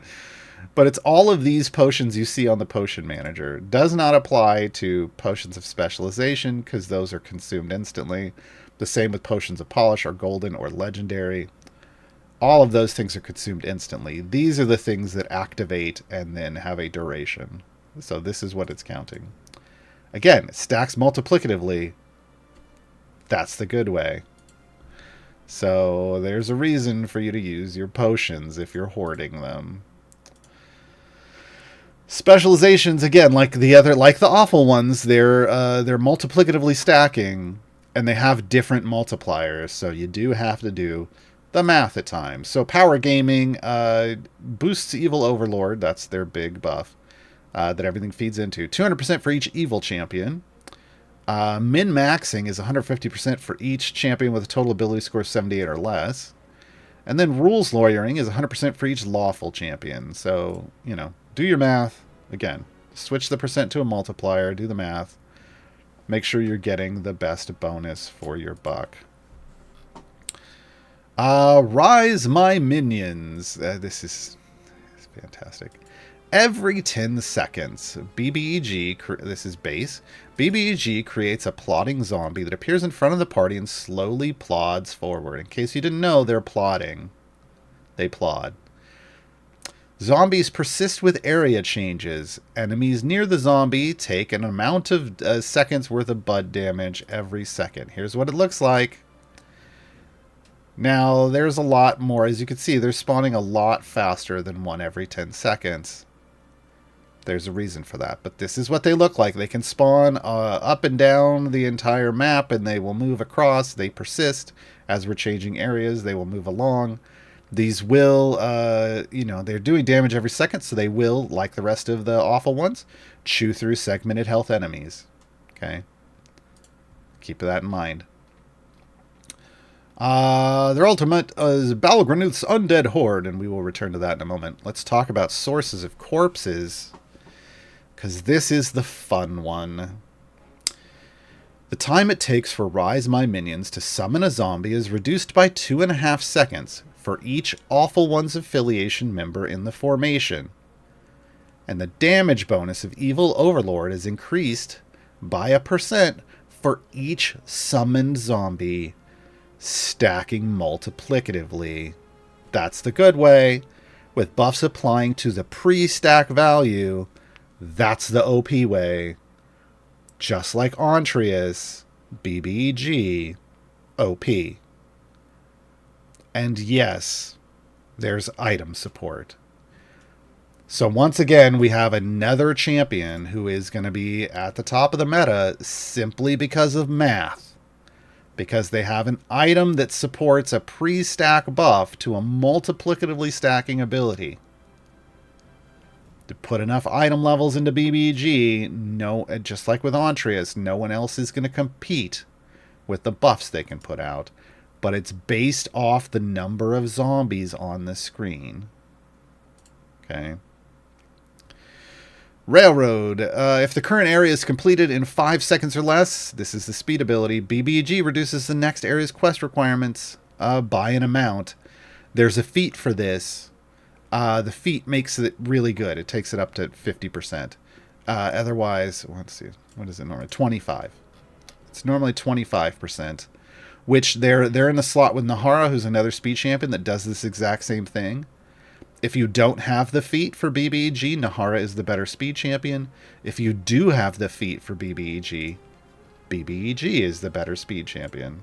But it's all of these potions you see on the potion manager. Does not apply to potions of specialization because those are consumed instantly. The same with potions of polish or golden or legendary. All of those things are consumed instantly. These are the things that activate and then have a duration. So this is what it's counting. Again, it stacks multiplicatively. That's the good way. So there's a reason for you to use your potions if you're hoarding them. Specializations, again, like the awful ones, they're multiplicatively stacking, and they have different multipliers. So you do have to do the math at times. So power gaming boosts Evil Overlord. That's their big buff that everything feeds into. 200% for each evil champion. Min-maxing is 150% for each champion with a total ability score of 78 or less. And then rules lawyering is 100% for each lawful champion. So, do your math. Again, switch the percent to a multiplier, do the math. Make sure you're getting the best bonus for your buck. Rise my minions. This is fantastic. Every 10 seconds, BBEG, this is base, BBEG creates a plodding zombie that appears in front of the party and slowly plods forward. In case you didn't know, they're plodding. They plod. Zombies persist with area changes. Enemies near the zombie take an amount of seconds worth of bud damage every second. Here's what it looks like. Now, there's a lot more. As you can see, they're spawning a lot faster than one every 10 seconds. There's a reason for that. But this is what they look like. They can spawn up and down the entire map, and they will move across. They persist. As we're changing areas, they will move along. These will, they're doing damage every second, so they will, like the rest of the awful ones, chew through segmented health enemies. Okay? Keep that in mind. Their ultimate is Balgranuth's Undead Horde, and we will return to that in a moment. Let's talk about sources of corpses, because this is the fun one. The time it takes for Rise My Minions to summon a zombie is reduced by 2.5 seconds for each Awful One's Affiliation member in the formation. And the damage bonus of Evil Overlord is increased by 1% for each summoned zombie, stacking multiplicatively. That's the good way. With buffs applying to the pre-stack value, that's the OP way. Just like Antreas, BBEG, OP. And yes, there's item support. So once again, we have another champion who is going to be at the top of the meta simply because of math. Because they have an item that supports a pre-stack buff to a multiplicatively stacking ability. To put enough item levels into BBEG, just like with Antreas, no one else is going to compete with the buffs they can put out. But it's based off the number of zombies on the screen. Okay. Railroad. If the current area is completed in 5 seconds or less, this is the speed ability, BBEG reduces the next area's quest requirements by an amount. There's a feat for this. The feat makes it really good. It takes it up to 50%. Otherwise, let's see, what is it normally? 25. It's normally 25%, which they're in a slot with Nahara, who's another speed champion that does this exact same thing. If you don't have the feat for BBEG, Nahara is the better speed champion. If you do have the feat for BBEG, BBEG is the better speed champion.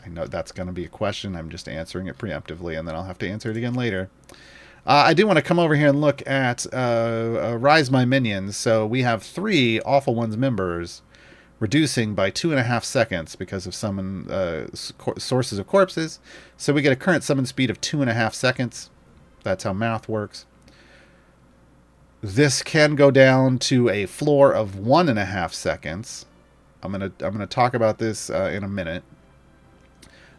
I know that's going to be a question. I'm just answering it preemptively, and then I'll have to answer it again later. I do want to come over here and look at Rise My Minions. So we have 3 Awful Ones members, reducing by 2.5 seconds because of summon sources of corpses. So we get a current summon speed of 2.5 seconds. That's how math works. This can go down to a floor of 1.5 seconds. I'm gonna talk about this in a minute.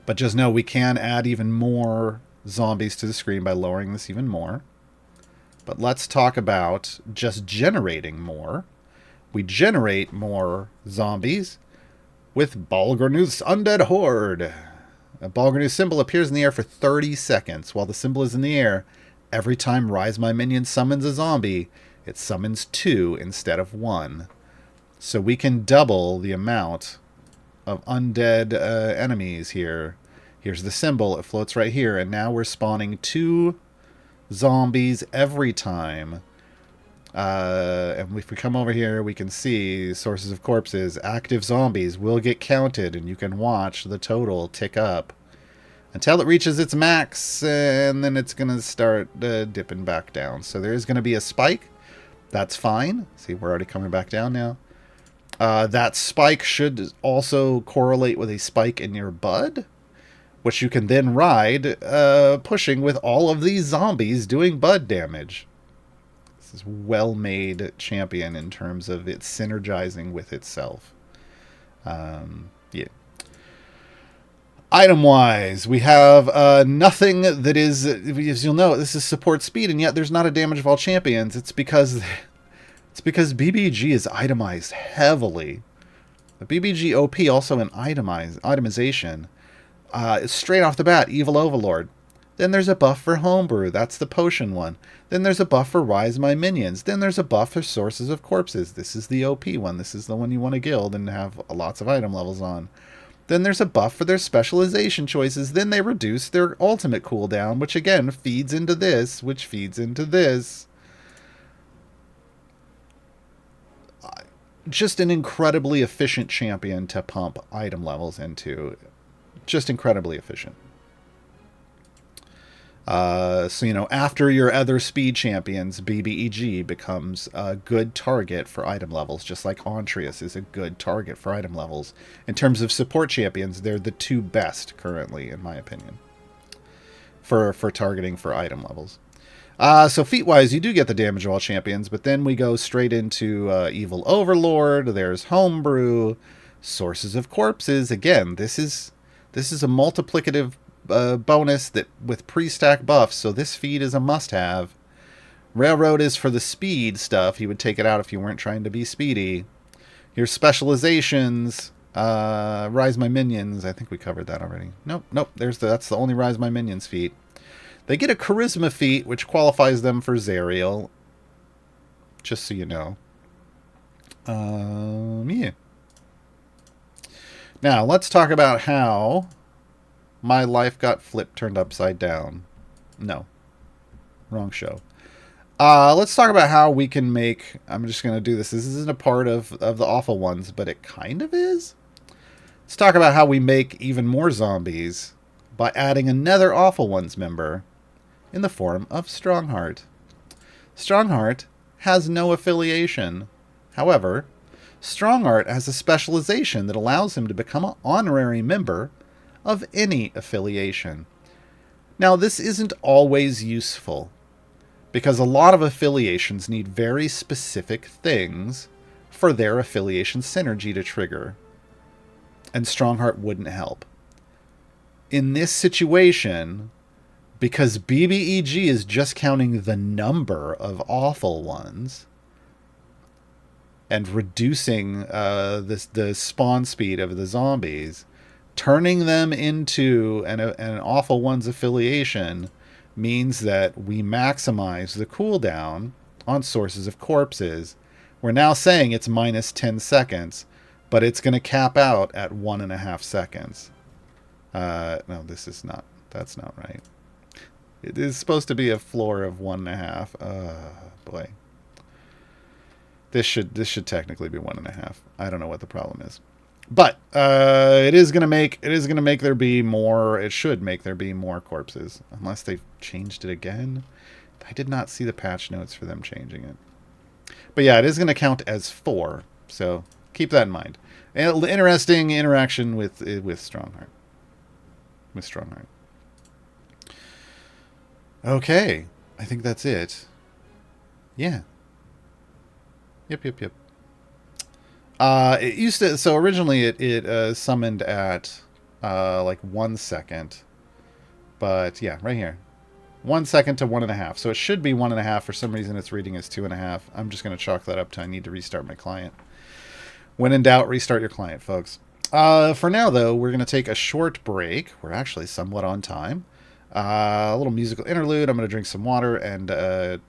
But just know we can add even more zombies to the screen by lowering this even more. But let's talk about just generating more. We generate more zombies with Balgranuth's Undead Horde. A Balgranuth symbol appears in the air for 30 seconds. While the symbol is in the air, every time Rise My Minion summons a zombie, it summons 2 instead of 1. So we can double the amount of undead enemies here. Here's the symbol. It floats right here. And now we're spawning 2 zombies every time. And if we come over here, we can see sources of corpses. Active zombies will get counted, and you can watch the total tick up until it reaches its max, and then it's going to start dipping back down. So there is going to be a spike. That's fine. See, we're already coming back down now. That spike should also correlate with a spike in your bud, which you can then ride, pushing with all of these zombies doing bud damage. This is well-made champion in terms of it synergizing with itself. Yeah. Item-wise, we have nothing that is, as you'll know, this is support speed, and yet there's not a damage of all champions. It's because BBEG is itemized heavily. The BBG OP also an itemization. Straight off the bat, Evil Overlord. Then there's a buff for Homebrew. That's the potion one. Then there's a buff for Rise My Minions. Then there's a buff for Sources of Corpses. This is the OP one. This is the one you want to guild and have lots of item levels on. Then there's a buff for their specialization choices. Then they reduce their ultimate cooldown, which again feeds into this, which feeds into this. Just an incredibly efficient champion to pump item levels into. Just incredibly efficient. So, after your other speed champions, BBEG becomes a good target for item levels, just like Antrius is a good target for item levels. In terms of support champions, they're the two best currently, in my opinion, for targeting for item levels. So feat-wise, you do get the damage of all champions, but then we go straight into Evil Overlord. There's Homebrew, Sources of Corpses. Again, this is a multiplicative bonus that with pre-stack buffs, so this feed is a must-have. Railroad is for the speed stuff. You would take it out if you weren't trying to be speedy. Your specializations, Rise My Minions. I think we covered that already. Nope. That's the only Rise My Minions feat. They get a Charisma feat, which qualifies them for Zariel. Just so you know. Yeah. Now, let's talk about how my life got turned upside down. No. Wrong show. Let's talk about how we can make... I'm just going to do this. This isn't a part of the awful ones, but it kind of is. Let's talk about how we make even more zombies by adding another awful ones member in the form of Strongheart. Strongheart has no affiliation. However, Strongheart has a specialization that allows him to become an honorary member of any affiliation. Now, this isn't always useful, because a lot of affiliations need very specific things for their affiliation synergy to trigger, and Strongheart wouldn't help. In this situation, because BBEG is just counting the number of awful ones and reducing the spawn speed of the zombies, turning them into an awful one's affiliation means that we maximize the cooldown on Sources of Corpses. We're now saying it's minus 10 seconds, but it's going to cap out at 1.5 seconds. No, that's not right. It is supposed to be a floor of 1.5. Boy. This should technically be 1.5. I don't know what the problem is. But it is gonna make there be more. It should make there be more corpses, unless they've changed it again. I did not see the patch notes for them changing it. But yeah, it is gonna count as 4. So keep that in mind. And interesting interaction with Strongheart. With Strongheart. Okay, I think that's it. Yeah. Yep. It used to, so originally it summoned at like 1 second, but yeah, right here, 1 second to 1.5. So it should be 1.5. For some reason, it's reading as 2.5. I'm just going to chalk that up to I need to restart my client. When in doubt, restart your client, folks. For now, though, we're going to take a short break. We're actually somewhat on time. A little musical interlude. I'm going to drink some water and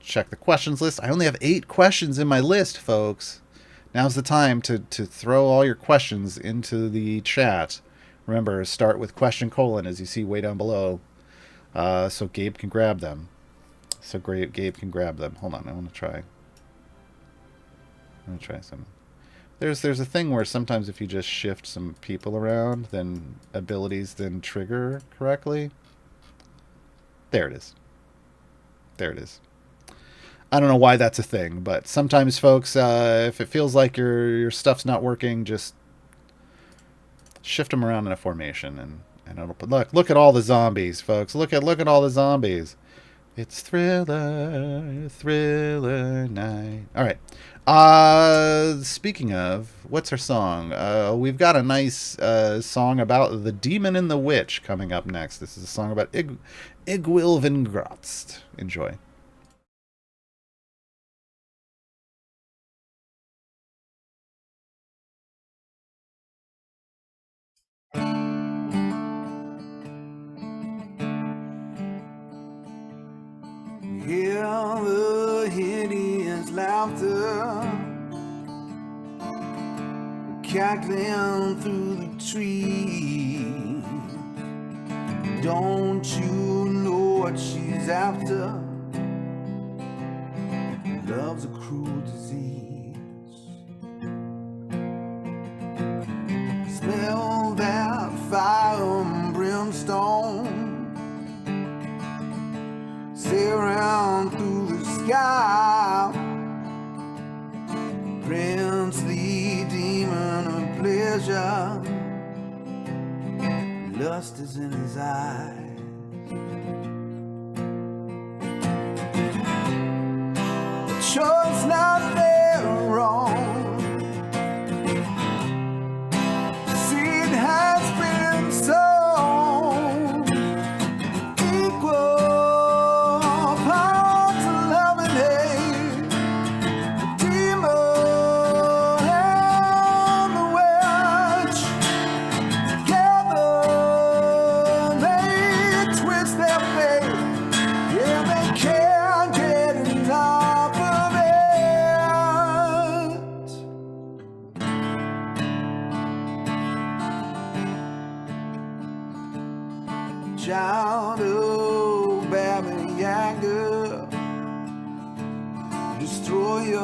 check the questions list. I only have 8 questions in my list, folks. Now's the time to throw all your questions into the chat. Remember, start with question : as you see way down below, so Gabe can grab them. Gabe can grab them. Hold on, I want to try. I'm going to try something. There's a thing where sometimes if you just shift some people around, then abilities then trigger correctly. There it is. There it is. I don't know why that's a thing, but sometimes, folks, if it feels like your stuff's not working, just shift them around in a formation, and it'll put, look at all the zombies, folks. Look at all the zombies. It's Thriller, Thriller Night. All right. Speaking of, what's our song? We've got a nice song about the demon and the witch coming up next. This is a song about Igwilvengratst. Enjoy. Hear the hideous laughter cackling through the trees. Don't you know what she's after? Love's a cruel disease. Smell that fire and brimstone. Sail around through the sky. Princely demon of pleasure. Lust is in his eyes. The choice not there or wrong. The seed has been sown. Equal parts of love and hate. The demon and the witch. Together they twist their fate. Yeah, they can't get enough of it. Child of Baba Yaga, destroyer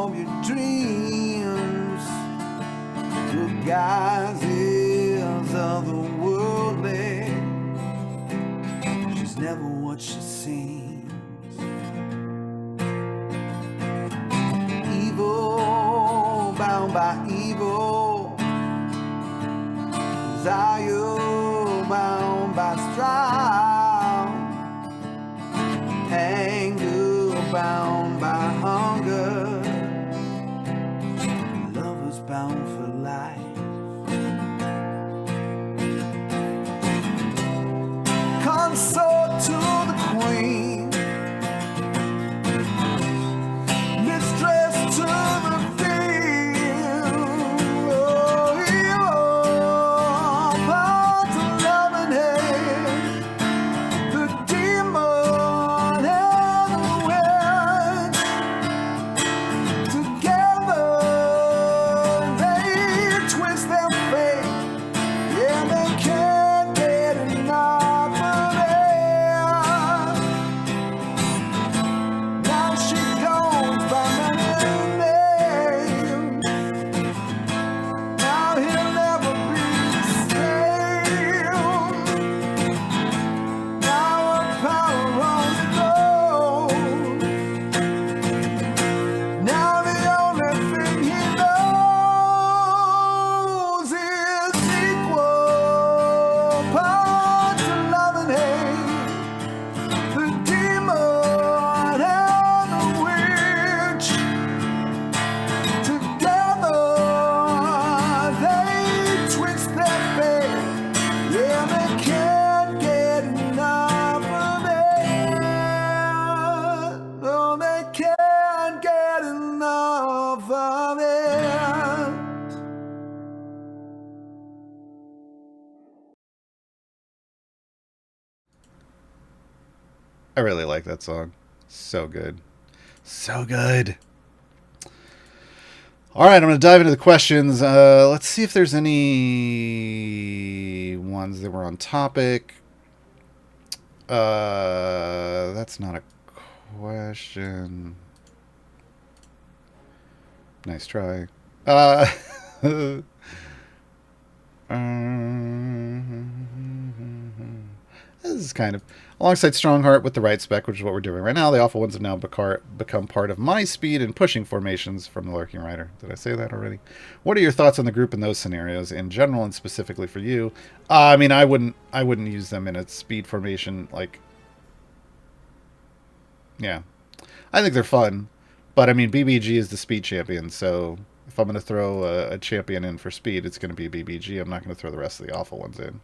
of your dreams, the guises of the worldly. She's never what she seems. Evil bound by evil, desire bound by strife, anger bound by hunger, lovers bound for life. Consort to the queen, mistress to the field. Oh, hero, parts of love and hate. The demon and the witch. Together they twist their fate. Yeah, they can't get enough of it. Now she goes by many names. Now he'll never be the same. Now her power runs low. Now the only thing he knows is equal parts of love and hate. The demon and the witch. Together they twist their fate. Yeah, they can't get enough of it. Oh, they can't get enough of it. I really like that song. So good. So good. All right, I'm going to dive into the questions. Let's see if there's any ones that were on topic. That's not a question. Nice try. This is kind of alongside Strongheart with the right spec, which is what we're doing right now. The awful ones have now become part of my speed and pushing formations from the Lurking Rider. Did I say that already? What are your thoughts on the group in those scenarios in general and specifically for you? I mean, I wouldn't use them in a speed formation. Like, Yeah. I think they're fun. But I mean, BBG is the speed champion, so if I'm going to throw a champion in for speed, it's going to be BBG. I'm not going to throw the rest of the awful ones in.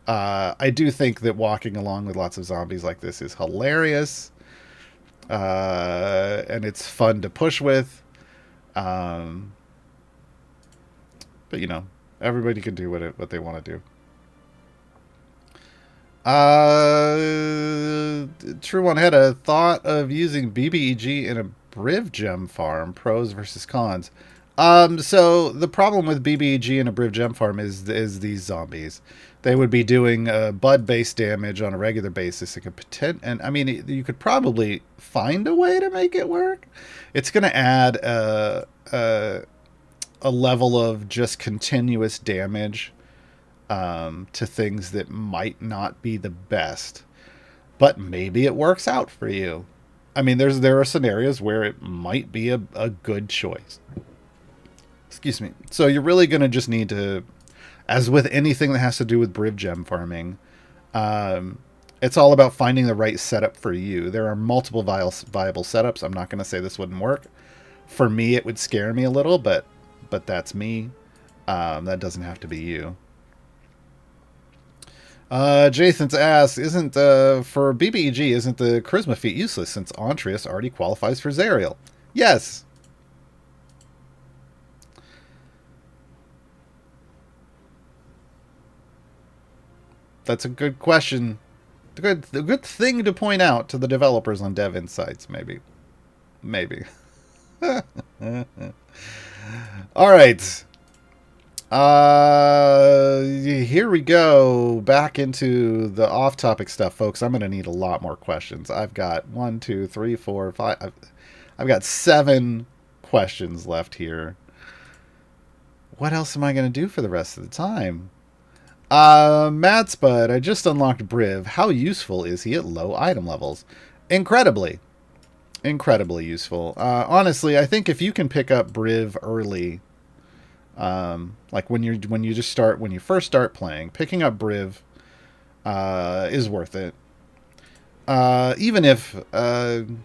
I do think that walking along with lots of zombies like this is hilarious. And it's fun to push with. Um, but, everybody can do what they want to do. True One had a thought of using BBEG in a Briv gem farm, pros versus cons. So the problem with BBEG in a Briv gem farm is these zombies. They would be doing bud based damage on a regular basis. And I mean, you could probably find a way to make it work. It's going to add a level of just continuous damage to things that might not be the best, but maybe it works out for you. I mean, there are scenarios where it might be a good choice. Excuse me. So you're really going to just need to, as with anything that has to do with Briv gem farming, it's all about finding the right setup for you. There are multiple viable setups. I'm not going to say this wouldn't work. For me, it would scare me a little, but that's me. That doesn't have to be you. Jason's asked, isn't for BBEG, isn't the charisma feat useless since Antreas already qualifies for Zariel? Yes. That's a good question. The good thing to point out to the developers on Dev Insights, maybe. All right. Here we go. Back into the off-topic stuff, folks. I'm going to need a lot more questions. I've got 1, 2, 3, 4, 5. I've got 7 questions left here. What else am I going to do for the rest of the time? Matt Spud, I just unlocked Briv. How useful is he at low item levels? Incredibly useful. Honestly, I think if you can pick up Briv early, like when you first start playing, picking up Briv is worth it. Even if and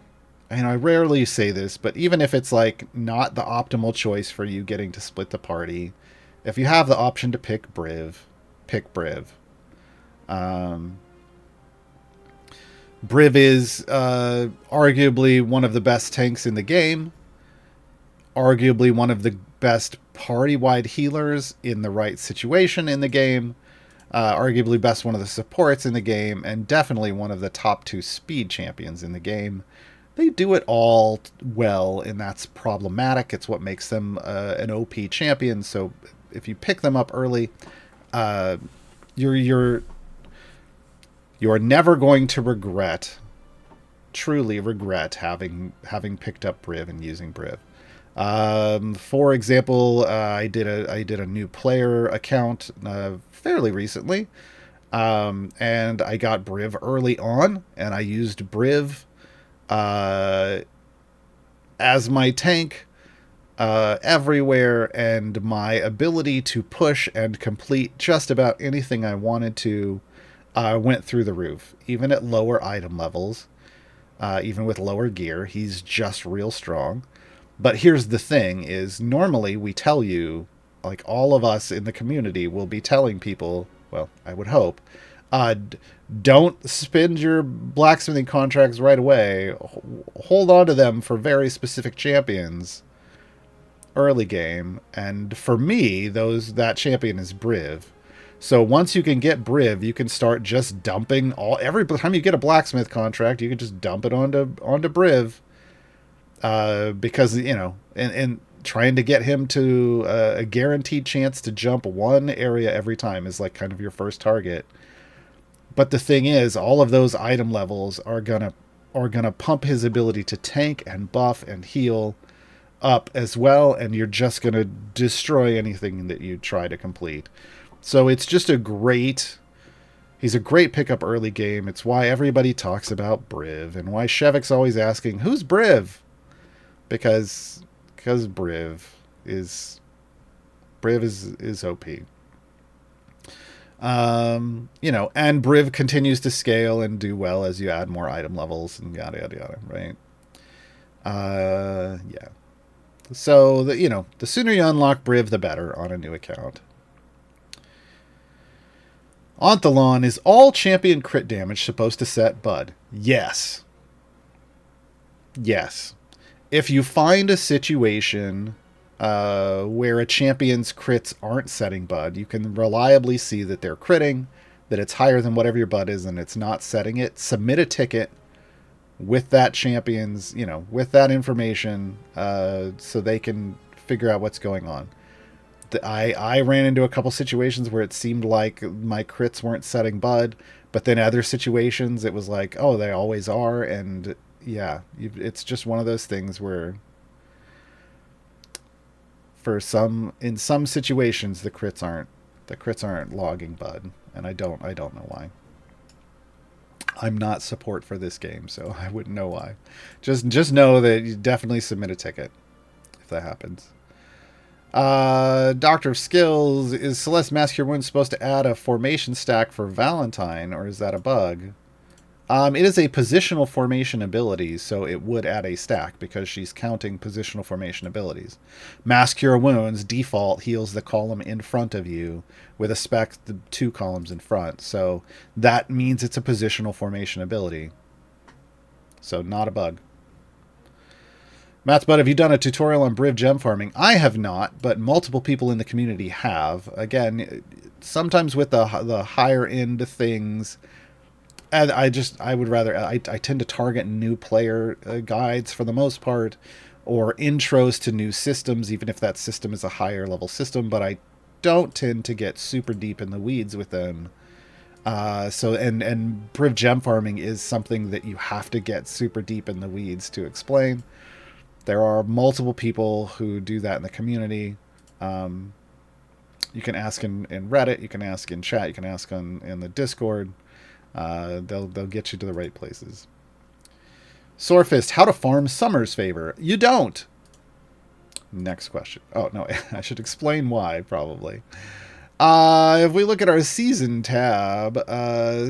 I rarely say this, but even if it's like not the optimal choice for you getting to split the party, if you have the option to pick Briv, pick Briv. Briv is arguably one of the best tanks in the game, arguably one of the best party-wide healers in the right situation in the game, arguably best one of the supports in the game, and definitely one of the top 2 speed champions in the game. They do it all well, and that's problematic. It's what makes them an OP champion. So if you pick them up early, you're never going to truly regret having picked up Briv and using Briv. For example, I did a new player account fairly recently, and I got Briv early on, and I used Briv as my tank everywhere, and my ability to push and complete just about anything I wanted to went through the roof, even at lower item levels, even with lower gear. He's just real strong. But here's the thing is, normally we tell you, like all of us in the community will be telling people, well, I would hope, don't spend your blacksmithing contracts right away. Hold on to them for very specific champions early game. And for me, that champion is Briv. So once you can get Briv, you can start just dumping every time you get a blacksmith contract, you can just dump it onto Briv. Because, and trying to get him to a guaranteed chance to jump one area every time is like kind of your first target. But the thing is, all of those item levels are gonna pump his ability to tank and buff and heal up as well, and you're just gonna destroy anything that you try to complete. So it's just he's a great pickup early game. It's why everybody talks about Briv, and why Shevik's always asking, who's Briv? Because Briv is OP. You know, and Briv continues to scale and do well as you add more item levels and yada yada yada, right? Yeah. So the, you know, the sooner you unlock Briv, the better on a new account. Ontholon, is all champion crit damage supposed to set Bud? Yes. Yes. If you find a situation where a champion's crits aren't setting Bud, you can reliably see that they're critting, that it's higher than whatever your Bud is, and it's not setting it. Submit a ticket with that champion's, you know, with that information, so they can figure out what's going on. I ran into a couple situations where it seemed like my crits weren't setting Bud, but then other situations it was like, oh, they always are, and yeah, it's just one of those things where in some situations the crits aren't logging Bud, and I don't know why. I'm not support for this game, so I wouldn't know why. Just know that you definitely submit a ticket if that happens. Doctor of Skills, is Celeste Mask Cure Wounds supposed to add a formation stack for Valentine, or is that a bug? It is a positional formation ability, so it would add a stack because she's counting positional formation abilities. Mask Cure Wounds default heals the column in front of you with a spec the 2 columns in front, so that means it's a positional formation ability. So not a bug. Matt's Bud, have you done a tutorial on Briv gem farming? I have not, but multiple people in the community have. Again, sometimes with the higher end things, and I tend to target new player guides for the most part, or intros to new systems, even if that system is a higher level system, but I don't tend to get super deep in the weeds with them. And Briv gem farming is something that you have to get super deep in the weeds to explain. There are multiple people who do that in the community. You can ask in Reddit, you can ask in chat, you can ask in the Discord. They'll get you to the right places. Sorefist, how to farm Summer's Favor? You don't. Next question. Oh, no, I should explain why, probably. If we look at our season tab,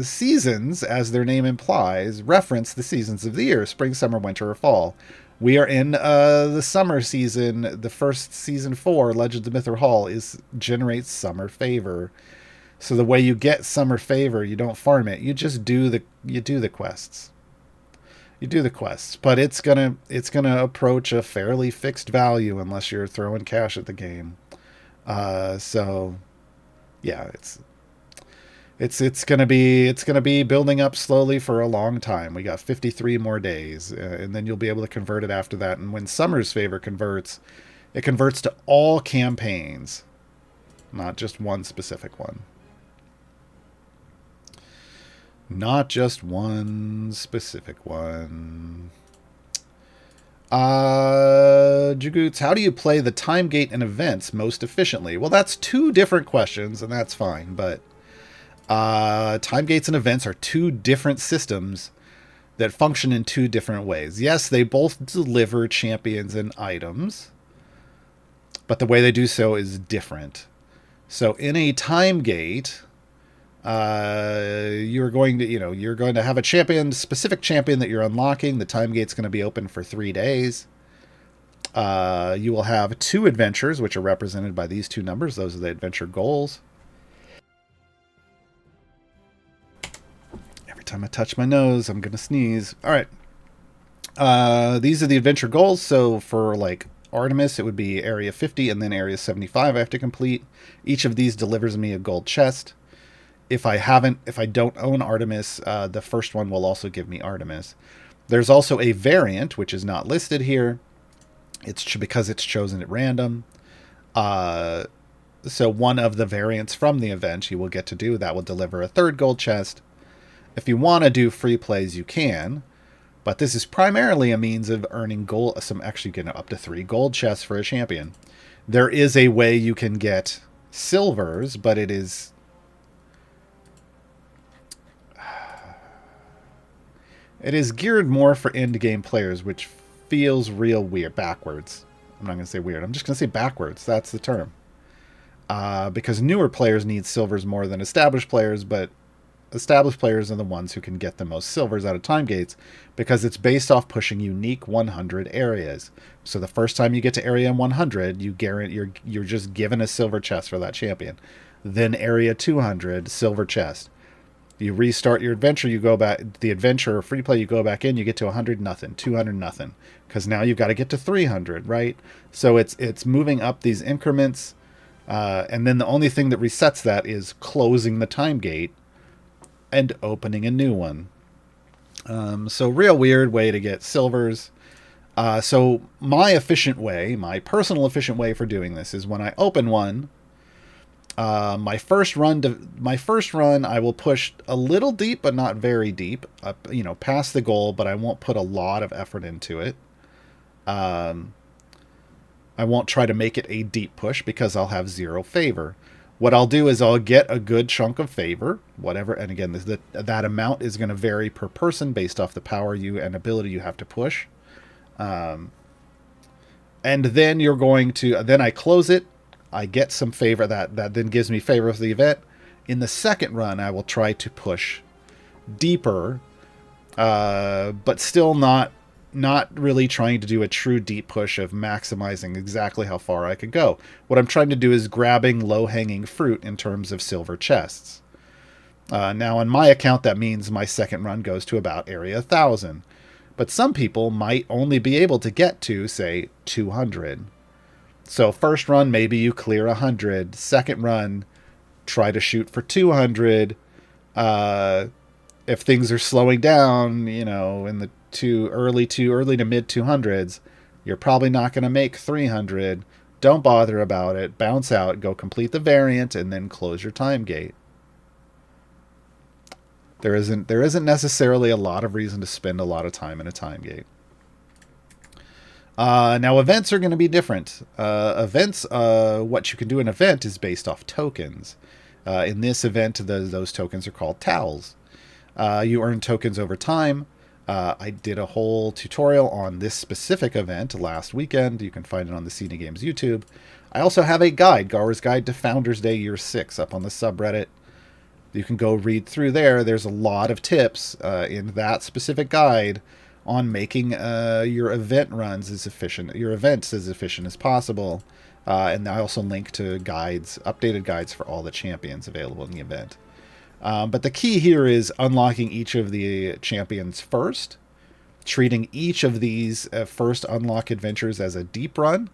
seasons, as their name implies, reference the seasons of the year: spring, summer, winter, or fall. We are in the summer season. The first season 4, Legends of Mythril Hall, generates Summer Favor. So the way you get Summer Favor, you don't farm it. You just do the quests. You do the quests, but it's gonna approach a fairly fixed value unless you're throwing cash at the game. So yeah, it's gonna be building up slowly for a long time. We got 53 more days, and then you'll be able to convert it after that. And when Summer's Favor converts, it converts to all campaigns, not just one specific one. Not just one specific one. Jagoots, how do you play the time gate and events most efficiently? Well, that's 2 different questions, and that's fine, but time gates and events are 2 different systems that function in 2 different ways. Yes, they both deliver champions and items, but the way they do so is different. So in a time gate, you're going to have a specific champion that you're unlocking. The time gate's going to be open for 3 days. You will have 2 adventures, which are represented by these 2 numbers. Those are the adventure goals. Every time I touch my nose, I'm going to sneeze. All right. These are the adventure goals. So for like Artemis, it would be area 50 and then area 75 I have to complete. Each of these delivers me a gold chest. If I don't own Artemis, the first one will also give me Artemis. There's also a variant, which is not listed here. It's because it's chosen at random. So one of the variants from the event you will get to do, that will deliver a 3rd gold chest. If you want to do free plays, you can. But this is primarily a means of earning gold. Actually getting up to 3 gold chests for a champion. There is a way you can get silvers, but it is... It is geared more for end-game players, which feels real weird. Backwards. I'm not going to say weird. I'm just going to say backwards. That's the term. because newer players need silvers more than established players, but established players are the ones who can get the most silvers out of time gates because it's based off pushing unique 100 areas. So the first time you get to area 100, you're just given a silver chest for that champion. Then area 200, silver chest. You restart your adventure, you go back, the adventure or free play, you go back in, you get to 100 nothing, 200 nothing, because now you've got to get to 300, right? So it's moving up these increments, and then the only thing that resets that is closing the time gate and opening a new one. So real weird way to get silvers. So my personal efficient way for doing this is when I open one, my first run, I will push a little deep, but not very deep, past the goal, but I won't put a lot of effort into it. I won't try to make it a deep push because I'll have 0 favor. What I'll do is I'll get a good chunk of favor, whatever. And again, that amount is going to vary per person based off the power and ability you have to push. And then then I close it. I get some favor that then gives me favor for the event. In the second run, I will try to push deeper, but still not really trying to do a true deep push of maximizing exactly how far I could go. What I'm trying to do is grabbing low-hanging fruit in terms of silver chests. Now, on my account, that means my second run goes to about area 1,000. But some people might only be able to get to, say, 200. So first run, maybe you clear 100. Second run, try to shoot for 200. If things are slowing down, in the early to mid 200s, you're probably not going to make 300. Don't bother about it. Bounce out, go complete the variant, and then close your time gate. There isn't necessarily a lot of reason to spend a lot of time in a time gate. Now, events are going to be different. What you can do in an event is based off tokens. In this event, those tokens are called towels. You earn tokens over time. I did a whole tutorial on this specific event last weekend. You can find it on the CD Games YouTube. I also have a guide, Gaarwarr's Guide to Founders Day Year 6, up on the subreddit. You can go read through there. There's a lot of tips in that specific guide on making your events as efficient as possible. And I also link to updated guides for all the champions available in the event. But the key here is unlocking each of the champions first, treating each of these first unlock adventures as a deep run,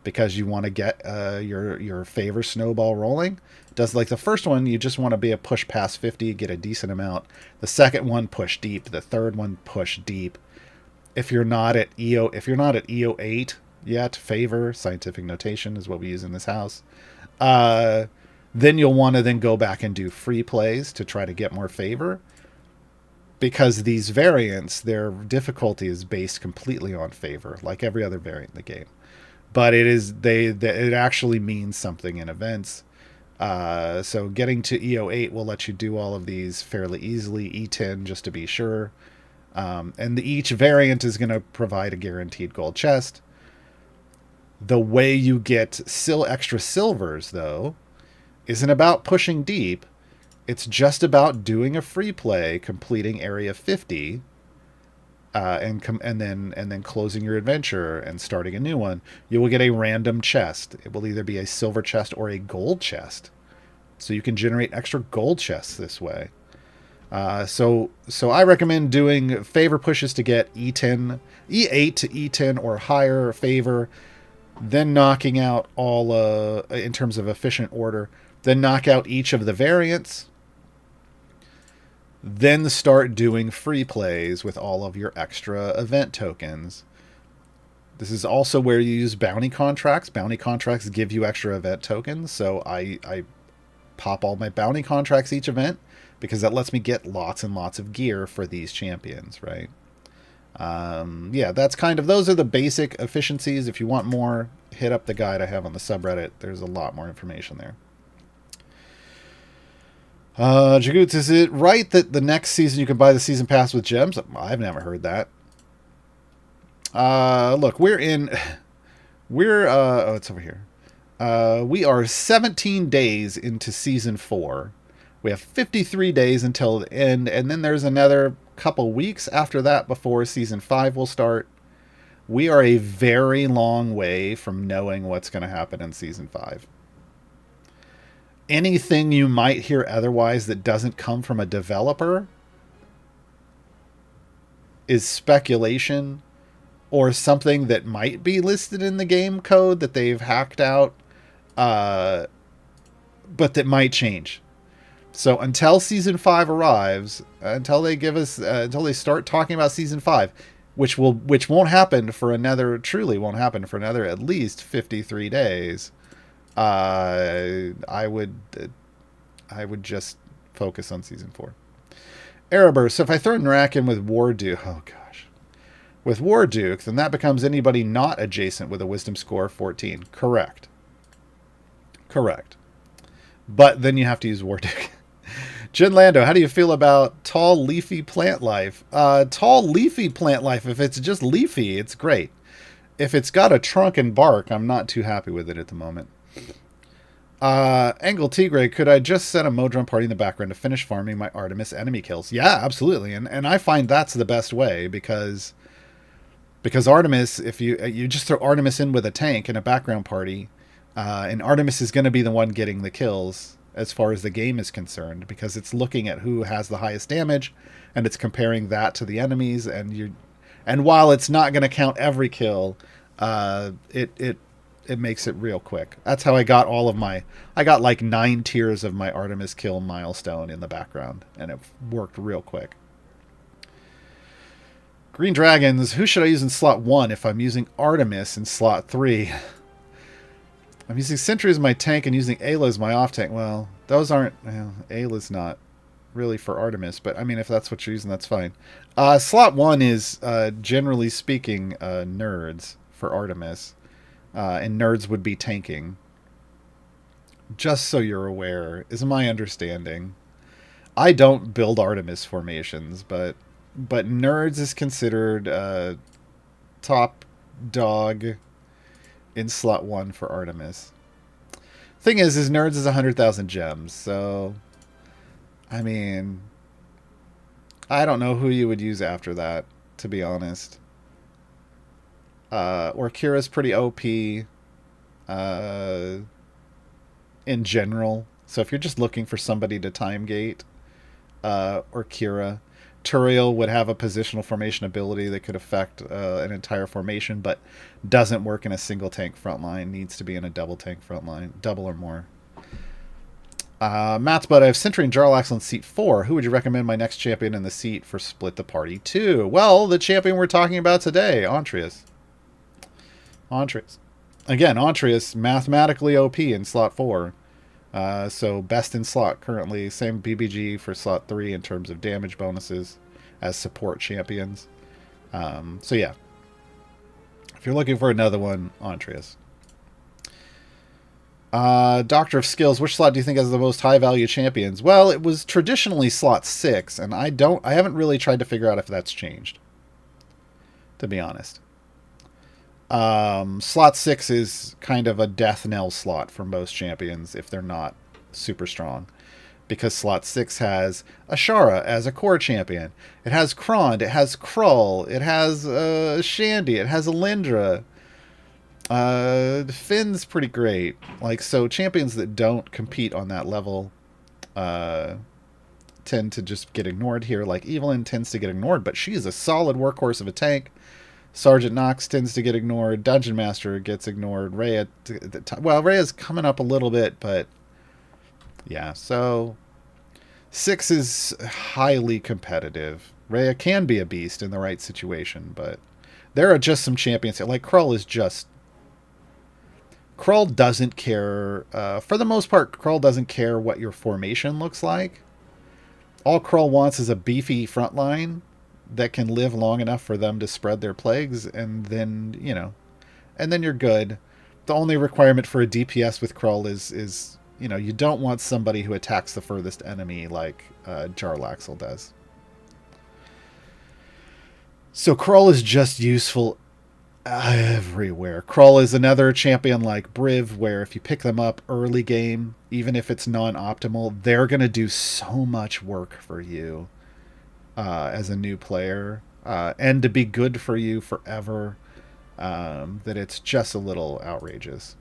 because you want to get your favor snowball rolling. Does like the first one, you just want to be a push past 50, get a decent amount. The second one, push deep. The third one, push deep. If you're not at EO 8 yet, favor, scientific notation is what we use in this house. Then you'll want to then go back and do free plays to try to get more favor, because these variants, their difficulty is based completely on favor, like every other variant in the game. But it actually means something in events. So getting to EO 8 will let you do all of these fairly easily. E10 just to be sure. And each variant is going to provide a guaranteed gold chest. The way you get extra silvers, though, isn't about pushing deep. It's just about doing a free play, completing area 50, and then closing your adventure and starting a new one. You will get a random chest. It will either be a silver chest or a gold chest. So you can generate extra gold chests this way. So I recommend doing favor pushes to get E8 to E10 or higher favor, then knocking out all, in terms of efficient order, then knock out each of the variants, then start doing free plays with all of your extra event tokens. This is also where you use bounty contracts. Bounty contracts give you extra event tokens, so I pop all my bounty contracts each event, because that lets me get lots and lots of gear for these champions, right? Yeah, those are the basic efficiencies. If you want more, hit up the guide I have on the subreddit. There's a lot more information there. Jagoots, is it right that the next season you can buy the season pass with gems? I've never heard that. Look, it's over here. We are 17 days into season 4. We have 53 days until the end, and then there's another couple weeks after that before season 5 will start. We are a very long way from knowing what's going to happen in season 5. Anything you might hear otherwise that doesn't come from a developer is speculation or something that might be listed in the game code that they've hacked out, but that might change. So until season 5 arrives, until they give us, until they start talking about season 5, which won't happen for another, truly won't happen for another at least 53 days. I would just focus on season 4. Erebor, so if I throw Narak in with Warduke, oh gosh, with Warduke, then that becomes anybody not adjacent with a wisdom score of 14. Correct. But then you have to use Warduke. Jin Lando, how do you feel about tall leafy plant life? Tall leafy plant life, if it's just leafy, it's great. If it's got a trunk and bark, I'm not too happy with it at the moment. Angle Tigre, could I just set a Modron party in the background to finish farming my Artemis enemy kills? Yeah, absolutely. And I find that's the best way because Artemis, if you just throw Artemis in with a tank in a background party, and Artemis is going to be the one getting the kills as far as the game is concerned, because it's looking at who has the highest damage and it's comparing that to the enemies, and while it's not going to count every kill, it makes it real quick. That's how I got I got like 9 tiers of my Artemis kill milestone in the background, and it worked real quick. Green Dragons, who should I use in slot 1 if I'm using Artemis in slot 3? I'm using Sentry as my tank and using Ayla as my off-tank. Well, those aren't... Well, Ayla's not really for Artemis, but I mean, if that's what you're using, that's fine. Slot 1 is, generally speaking, nerds for Artemis. And nerds would be tanking. Just so you're aware, is my understanding. I don't build Artemis formations, but nerds is considered top dog in slot 1 for Artemis. Thing is nerds is 100,000 gems, so I mean, I don't know who you would use after that, to be honest. Orkira's pretty OP in general, so if you're just looking for somebody to time gate, Orkira. Turiel would have a positional formation ability that could affect an entire formation, but doesn't work in a single tank frontline. Needs to be in a double tank frontline, double or more. Matt's but I have Sentry and Jarlaxle in seat 4. Who would you recommend my next champion in the seat for Split the Party 2? Well, the champion we're talking about today, Antreas. Again, Antreas, mathematically OP in slot 4. So best in slot currently. Same BBG for slot 3 in terms of damage bonuses as support champions. So yeah. If you're looking for another one, Antreas. Doctor of Skills, which slot do you think has the most high value champions? Well, it was traditionally slot 6, and I haven't really tried to figure out if that's changed, to be honest. Slot 6 is kind of a death knell slot for most champions if they're not super strong, because slot 6 has Ashara as a core champion. It has Krond, it has Krull, it has Shandy, it has Alindra. Finn's pretty great. Like, so champions that don't compete on that level tend to just get ignored here. Like Evelyn tends to get ignored, but she is a solid workhorse of a tank. Sergeant Nox tends to get ignored. Dungeon Master gets ignored. Rhea, well, Rhea's coming up a little bit, but yeah. So 6 is highly competitive. Rhea can be a beast in the right situation, but there are just some champions here. Like Krull is just... Krull doesn't care. For the most part, Krull doesn't care what your formation looks like. All Krull wants is a beefy front line that can live long enough for them to spread their plagues, and then, you know, and then you're good. The only requirement for a DPS with Krull is you know, you don't want somebody who attacks the furthest enemy like Jarlaxle does. So Krull is just useful everywhere. Krull is another champion like Briv, where if you pick them up early game, even if it's non-optimal, they're going to do so much work for you as a new player, and to be good for you forever, that it's just a little outrageous.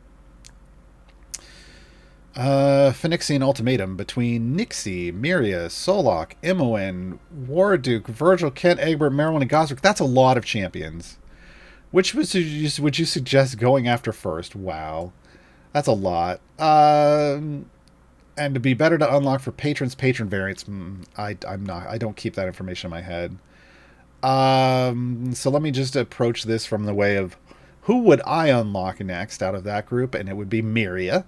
Phoenixian Ultimatum between Nixie, Miria, Solok, Imoen, Warduke, Virgil, Kent, Egbert, Merwin, and Gosrick. That's a lot of champions. Which would you suggest going after first? Wow. That's a lot. And to be better to unlock for patrons, patron variants. I don't keep that information in my head. So let me just approach this from the way of who would I unlock next out of that group, and it would be Miria.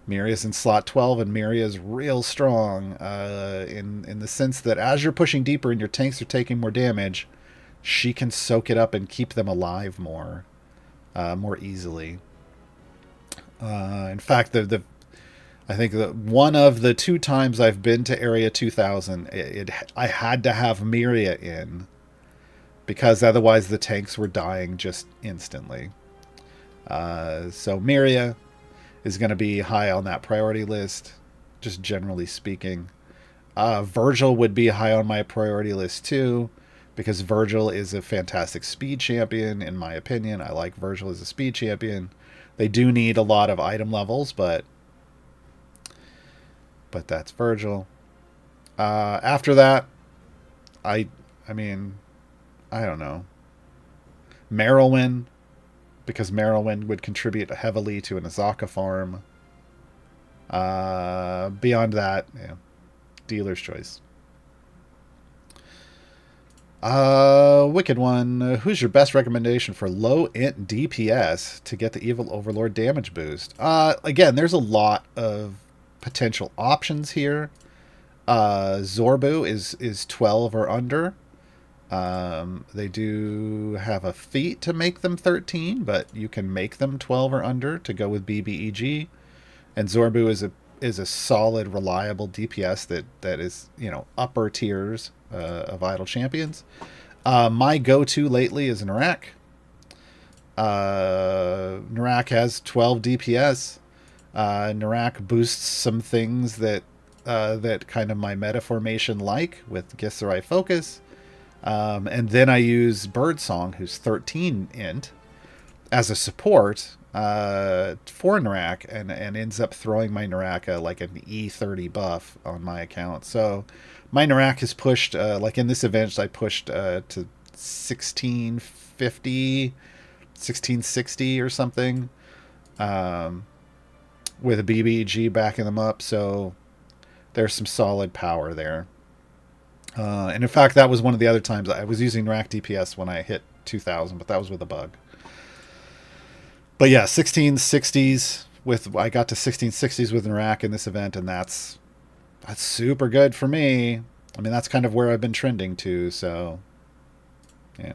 Miria's in slot 12, and Miria's real strong in the sense that as you're pushing deeper and your tanks are taking more damage, she can soak it up and keep them alive more easily. In fact, I think that one of the 2 times I've been to Area 2000, I had to have Miria in, because otherwise the tanks were dying just instantly. So Miria is going to be high on that priority list, just generally speaking. Virgil would be high on my priority list too, because Virgil is a fantastic speed champion, in my opinion. I like Virgil as a speed champion. They do need a lot of item levels, but that's Virgil. After that, I mean, I don't know. Merylwyn, because Merylwyn would contribute heavily to an Azaka farm. Beyond that, dealer's choice. Wicked One, who's your best recommendation for low int DPS to get the Evil Overlord damage boost? Again, there's a lot of potential options here. Zorbu is 12 or under. They do have a feat to make them 13, but you can make them 12 or under to go with BBEG. And Zorbu is a solid, reliable DPS that is, upper tiers of idle champions. My go-to lately is Narak. Narak has 12 DPS. Narak boosts some things that kind of my meta formation like, with Githzerai Focus. And then I use Birdsong, who's 13 int, as a support for Narak, and ends up throwing my Narak like an E30 buff on my account. So my Narak is pushed, like in this event, I pushed to 1650, 1660 or something, with a BBEG backing them up. So there's some solid power there. And in fact, that was one of the other times I was using Narak DPS when I hit 2000, but that was with a bug. But yeah, 1660s I got to 1660s with Narak in this event, and that's super good for me. I mean, that's kind of where I've been trending to. So yeah.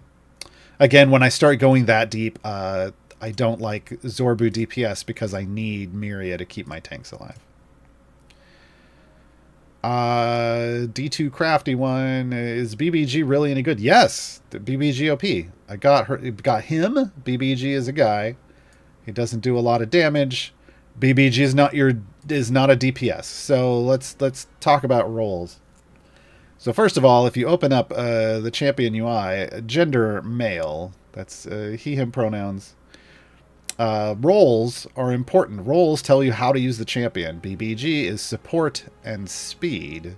Again, when I start going that deep, I don't like Zorbu DPS because I need Miria to keep my tanks alive. D2 Crafty One, is BBG really any good? Yes, the BBG OP. I got him. BBG is a guy. He doesn't do a lot of damage. BBG is not a DPS. So let's talk about roles. So first of all, if you open up the champion UI, gender male. That's he him pronouns. Roles are important. Roles tell you how to use the champion. BBG is support and speed.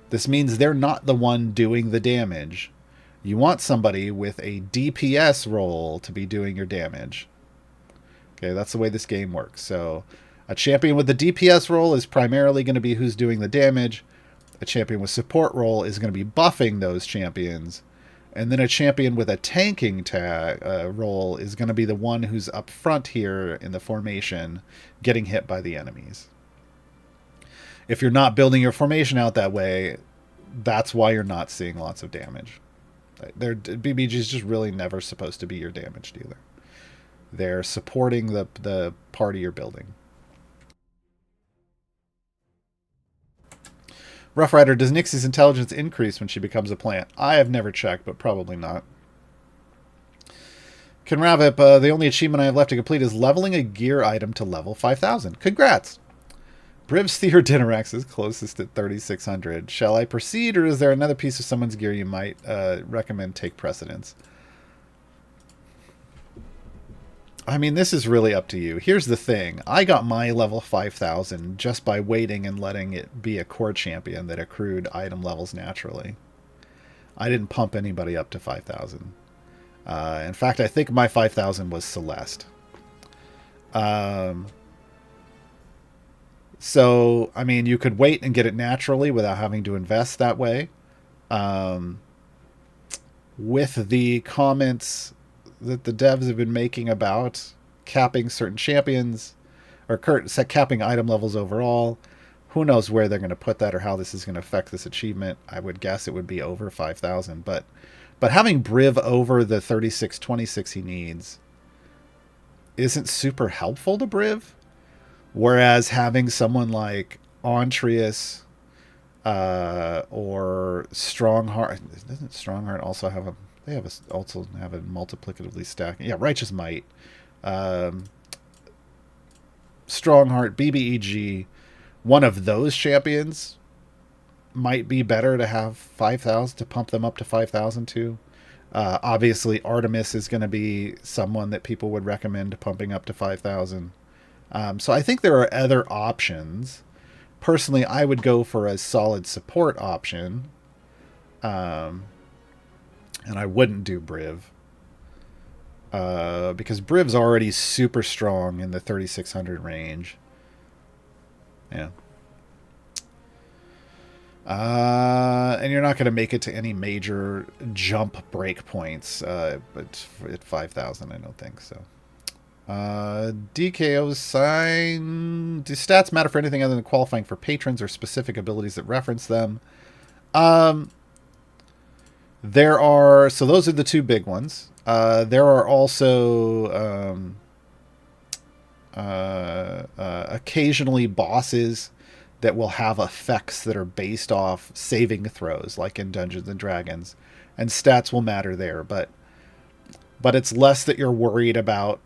This means they're not the one doing the damage. You want somebody with a DPS role to be doing your damage. Okay, that's the way this game works. So a champion with the DPS role is primarily going to be who's doing the damage. A champion with support role is going to be buffing those champions. And then a champion with a tanking role is going to be the one who's up front here in the formation, getting hit by the enemies. If you're not building your formation out that way, that's why you're not seeing lots of damage. BBG is just really never supposed to be your damage dealer. They're supporting the party you're building. Rough Rider, does Nixie's intelligence increase when she becomes a plant? I have never checked, but probably not. Can wrap up. The only achievement I have left to complete is leveling a gear item to level 5,000. Congrats! Briv's Theor Dinarax is closest at 3,600. Shall I proceed, or is there another piece of someone's gear you might recommend take precedence? I mean, this is really up to you. Here's the thing. I got my level 5,000 just by waiting and letting it be a core champion that accrued item levels naturally. I didn't pump anybody up to 5,000. In fact, I think my 5,000 was Celeste. So, I mean, you could wait and get it naturally without having to invest that way. With the comments that the devs have been making about capping certain champions or capping item levels overall, who knows where they're going to put that or how this is going to affect this achievement. I would guess it would be over 5,000, but having Briv over the 3626 he needs isn't super helpful to Briv, whereas having someone like Antrius or Strongheart, doesn't Strongheart also have a also have a multiplicatively stack. Yeah, Righteous Might, Strongheart, BBEG. One of those champions might be better to have 5,000 to pump them up to 5,000 too. Obviously, Artemis is going to be someone that people would recommend pumping up to 5,000. So I think there are other options. Personally, I would go for a solid support option. And I wouldn't do Briv. Because Briv's already super strong in the 3,600 range. Yeah. And you're not going to make it to any major jump breakpoints. But at 5,000, I don't think so. DKO sign. Do stats matter for anything other than qualifying for patrons or specific abilities that reference them? There are, so those are the two big ones. There are also occasionally bosses that will have effects that are based off saving throws, like in Dungeons and Dragons, and stats will matter there. But it's less that you're worried about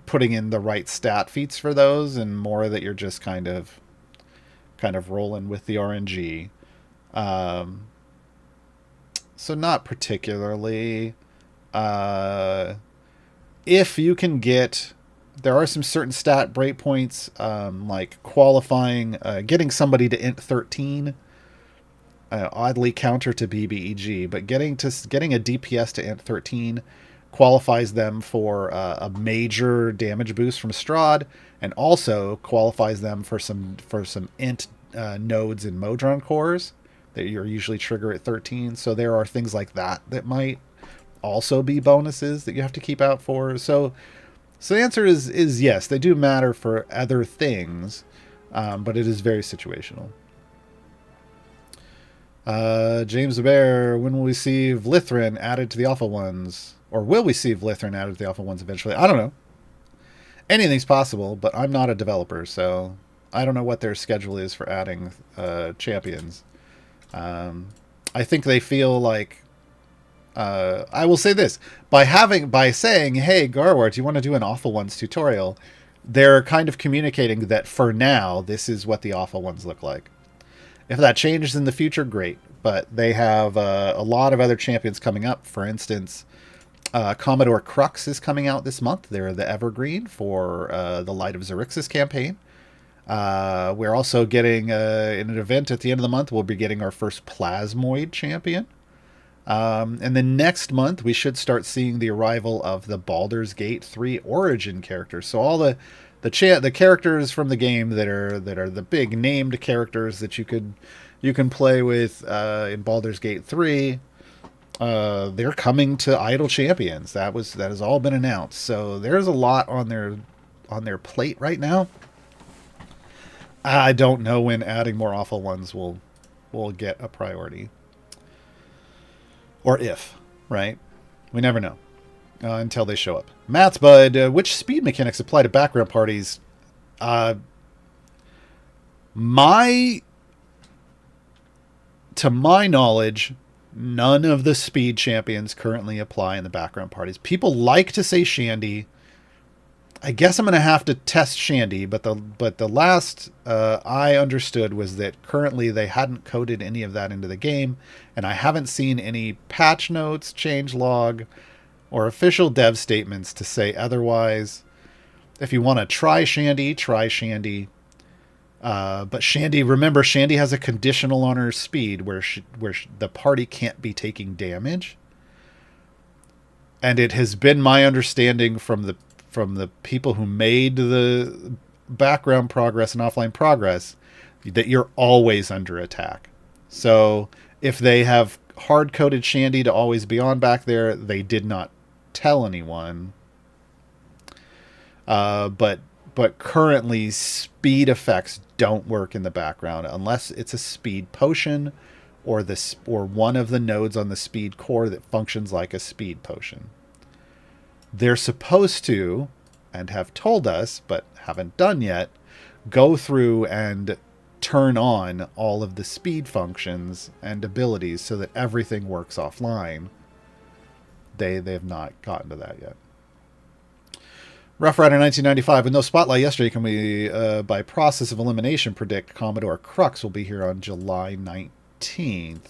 putting in the right stat feats for those, and more that you're just kind of rolling with the RNG. So not particularly. If you can get, there are some certain stat breakpoints, like qualifying, getting somebody to int 13, oddly counter to BBEG, but getting a DPS to int 13 qualifies them for a major damage boost from Strahd, and also qualifies them for some int nodes in Modron cores that you're usually trigger at 13. So there are things like that might also be bonuses that you have to keep out for. So the answer is yes, they do matter for other things, but it is very situational. James the Bear, when will we see Vlithrin added to the Alpha Ones? Or will we see Vlithrin added to the Alpha Ones eventually? I don't know. Anything's possible, but I'm not a developer, so I don't know what their schedule is for adding champions. I think they feel like, I will say this, by saying, hey, Gaarawarr, do you want to do an Alpha Ones tutorial? They're kind of communicating that for now, this is what the Alpha Ones look like. If that changes in the future, great. But they have a lot of other champions coming up. For instance, Commodore Crux is coming out this month. They're the Evergreen for the Light of Xerxes campaign. We're also getting, in an event at the end of the month, we'll be getting our first Plasmoid champion. And then next month, we should start seeing the arrival of the Baldur's Gate 3 Origin characters. So all the characters from the game that are the big named characters that you can play with in Baldur's Gate 3, they're coming to Idle Champions. That has all been announced. So there's a lot on their plate right now. I don't know when adding more Alpha Ones will get a priority. Or if, right? We never know until they show up. Matt's Bud, which speed mechanics apply to background parties? To my knowledge, None of the speed champions currently apply in the background parties. People like to say Shandy. I guess I'm going to have to test Shandy, but the last I understood was that currently they hadn't coded any of that into the game, and I haven't seen any patch notes, change log, or official dev statements to say otherwise. If you want to try Shandy, try Shandy. But Shandy, remember, Shandy has a conditional on her speed where the party can't be taking damage. And it has been my understanding from the people who made the background progress and offline progress that you're always under attack. So if they have hard-coded Shandy to always be on back there, they did not tell anyone. But currently speed effects don't work in the background unless it's a speed potion or one of the nodes on the speed core that functions like a speed potion. They're supposed to, and have told us, but haven't done yet, go through and turn on all of the speed functions and abilities so that everything works offline. They have not gotten to that yet. Rough Rider 1995, with no spotlight yesterday, can we, by process of elimination, predict Commodore Crux will be here on July 19th?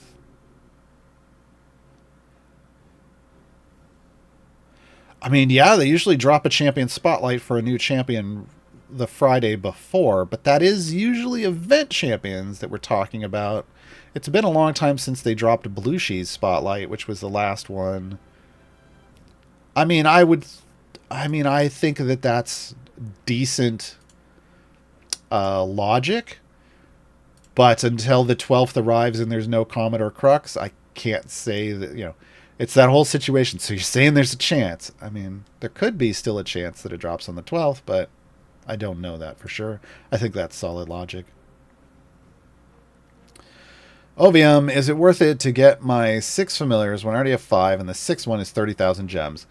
I mean, yeah, they usually drop a champion spotlight for a new champion the Friday before, but that is usually event champions that we're talking about. It's been a long time since they dropped Blue She's spotlight, which was the last one. I mean, I think that that's decent logic, but until the 12th arrives and there's no Commodore Crux, I can't say that, it's that whole situation. So you're saying there's a chance. I mean, there could be still a chance that it drops on the 12th, but I don't know that for sure. I think that's solid logic. Ovium, is it worth it to get my 6 familiars when I already have 5 and the 6th one is 30,000 gems?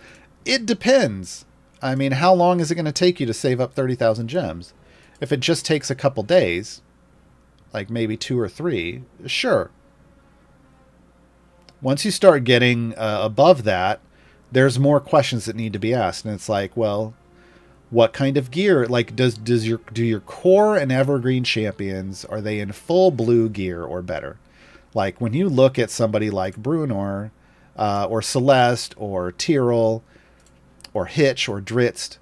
It depends. I mean, how long is it going to take you to save up 30,000 gems? If it just takes a couple days, like maybe 2 or 3, sure. Once you start getting above that, there's more questions that need to be asked. And it's like, well, what kind of gear? Like, do your core and evergreen champions, are they in full blue gear or better? Like, when you look at somebody like Brunor, or Celeste, or Tyrell, or Hitch, or Dritzt,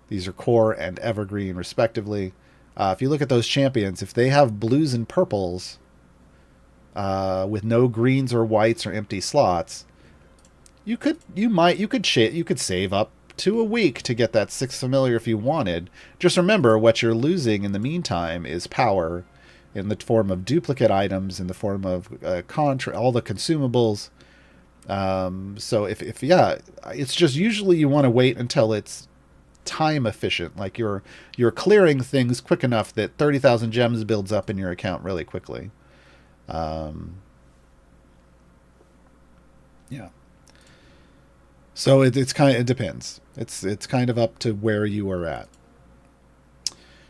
these are core and evergreen, respectively. If you look at those champions, if they have blues and purples, with no greens or whites or empty slots, you could save up to a week to get that 6th familiar if you wanted. Just remember, what you're losing in the meantime is power in the form of duplicate items, in the form of all the consumables. So if it's just usually you want to wait until it's time efficient, like you're clearing things quick enough that 30,000 gems builds up in your account really quickly. Yeah. So it depends. It's kind of up to where you are at.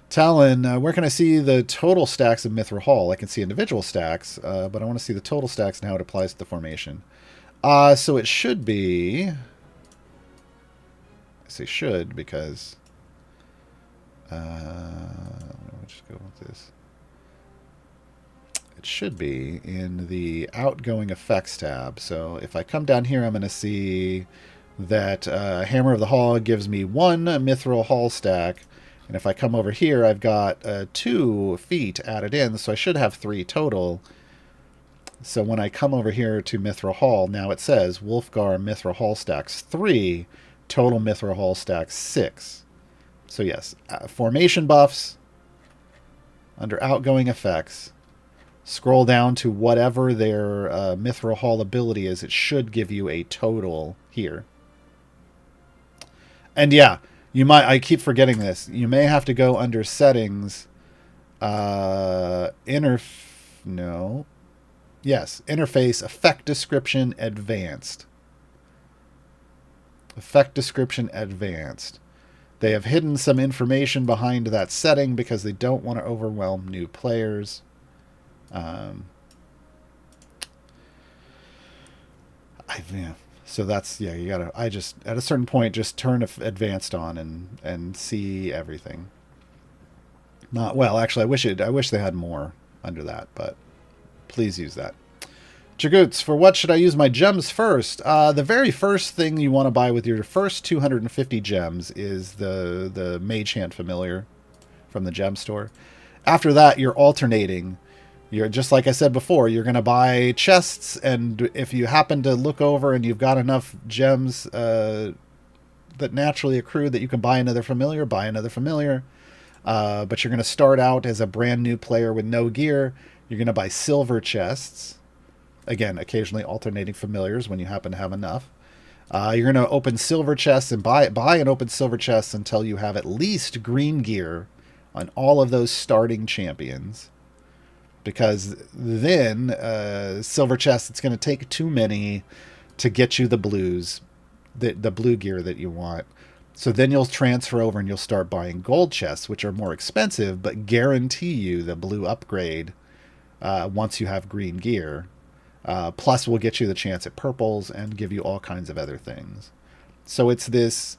Talon, where can I see the total stacks of Mithril Hall? I can see individual stacks, but I want to see the total stacks and how it applies to the formation. So it should be... I say should because... let me just go with this. It should be in the outgoing effects tab. So if I come down here, I'm going to see that Hammer of the Hall gives me 1 Mithril Hall stack. And if I come over here, I've got 2 feet added in, so I should have 3 total. So when I come over here to Mithril Hall, now it says Wolfgar Mithril Hall stacks 3, total Mithril Hall stacks 6. So yes, formation buffs, under outgoing effects, scroll down to whatever their Mithril Hall ability is. It should give you a total here. And yeah, I keep forgetting this. You may have to go under settings, interface, effect description, advanced. Effect description, advanced. They have hidden some information behind that setting because they don't want to overwhelm new players. Yeah. So that's, yeah, you gotta, I just, at a certain point, just turn advanced on and see everything. Not, well, actually, I wish they had more under that, but please use that. Jagoots, for what should I use my gems first? The very first thing you want to buy with your first 250 gems is the Mage Hand Familiar from the gem store. After that, you're alternating. You're just like I said before, you're going to buy chests, and if you happen to look over and you've got enough gems that naturally accrue that you can buy another familiar, buy another familiar. But you're going to start out as a brand new player with no gear. You're going to buy silver chests. Again, occasionally alternating familiars when you happen to have enough. You're going to open silver chests and buy and open silver chests until you have at least green gear on all of those starting champions. Because then silver chests, it's going to take too many to get you the blues, the blue gear that you want. So then you'll transfer over and you'll start buying gold chests, which are more expensive, but guarantee you the blue upgrade once you have green gear. Plus, we'll get you the chance at purples and give you all kinds of other things. So it's this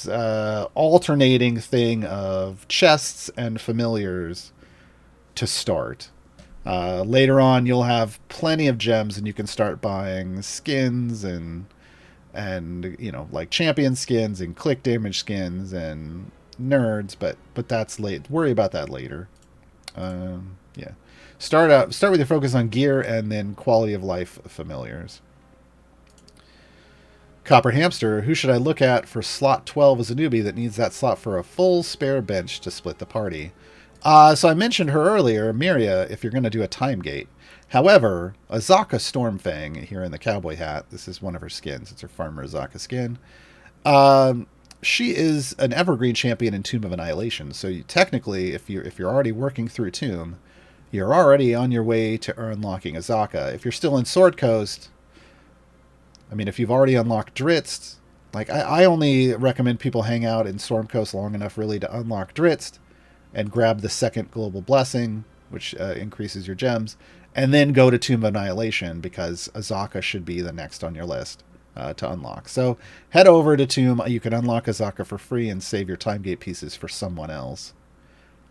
alternating thing of chests and familiars to start. Later on, you'll have plenty of gems, and you can start buying skins and like champion skins and click damage skins and nerds. But that's late. Worry about that later. Yeah. Start with your focus on gear and then quality of life familiars. Copper Hamster, who should I look at for slot 12 as a newbie that needs that slot for a full spare bench to split the party? So I mentioned her earlier, Miria, if you're going to do a time gate. However, Azaka Stormfang here in the cowboy hat, this is one of her skins. It's her Farmer Azaka skin. She is an evergreen champion in Tomb of Annihilation. So technically, if you're already working through Tomb, you're already on your way to unlocking Azaka. If you're still in Sword Coast, I mean, if you've already unlocked Dritz, like I only recommend people hang out in Storm Coast long enough really to unlock Dritz and grab the second Global Blessing, which increases your gems, and then go to Tomb of Annihilation because Azaka should be the next on your list to unlock. So head over to Tomb. You can unlock Azaka for free and save your time gate pieces for someone else.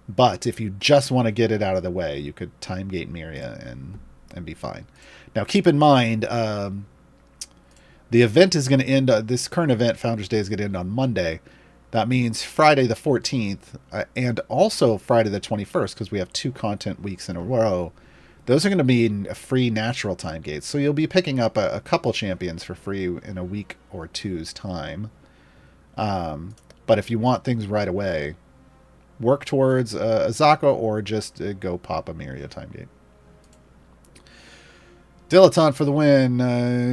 But if you just want to get it out of the way, you could time gate Miria and be fine. Now keep in mind, the event is going to end, this current event, Founders Day, is going to end on Monday. That means Friday the 14th and also Friday the 21st, because we have 2 content weeks in a row. Those are going to be in free natural time gates. So you'll be picking up a couple champions for free in a week or two's time. But if you want things right away, work towards Azaka or just go pop a Miria time gate. Dilettante for the win.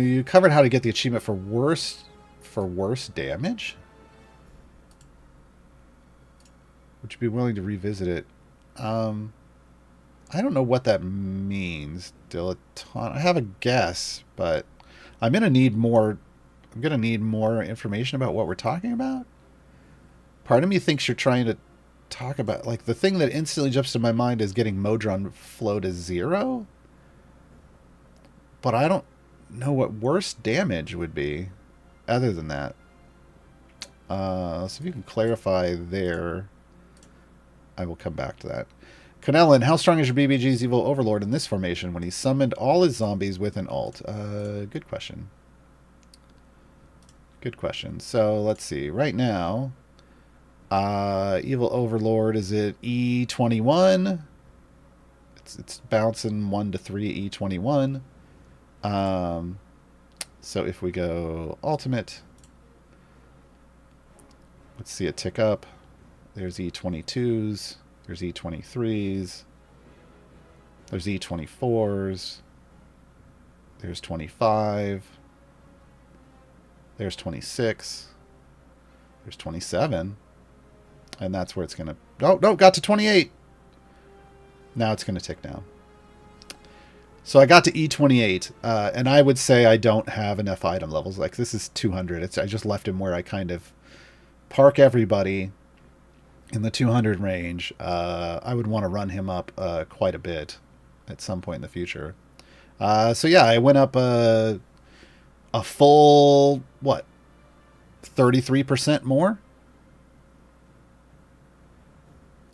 You covered how to get the achievement for worse damage. Would you be willing to revisit it? I don't know what that means, Dilettante. I have a guess, but I'm gonna need more information about what we're talking about. Part of me thinks you're trying to talk about, like, the thing that instantly jumps to my mind is getting Modron flow to 0. But I don't know what worse damage would be other than that. So if you can clarify there, I will come back to that. Canellan, how strong is your BBG's evil overlord in this formation when he summoned all his zombies with an ult? Good question. Good question. So let's see. Right now, evil overlord is at E21. It's bouncing 1 to 3 E21. So if we go ultimate, let's see it tick up. There's E22s. There's E23s. There's E24s. There's 25. There's 26. There's 27. And that's where it's going to... Oh, no, got to 28. Now it's going to tick down. So I got to E28, and I would say I don't have enough item levels. Like, this is 200. I just left him where I kind of park everybody in the 200 range. I would want to run him up quite a bit at some point in the future. So yeah, I went up a full, what, 33% more?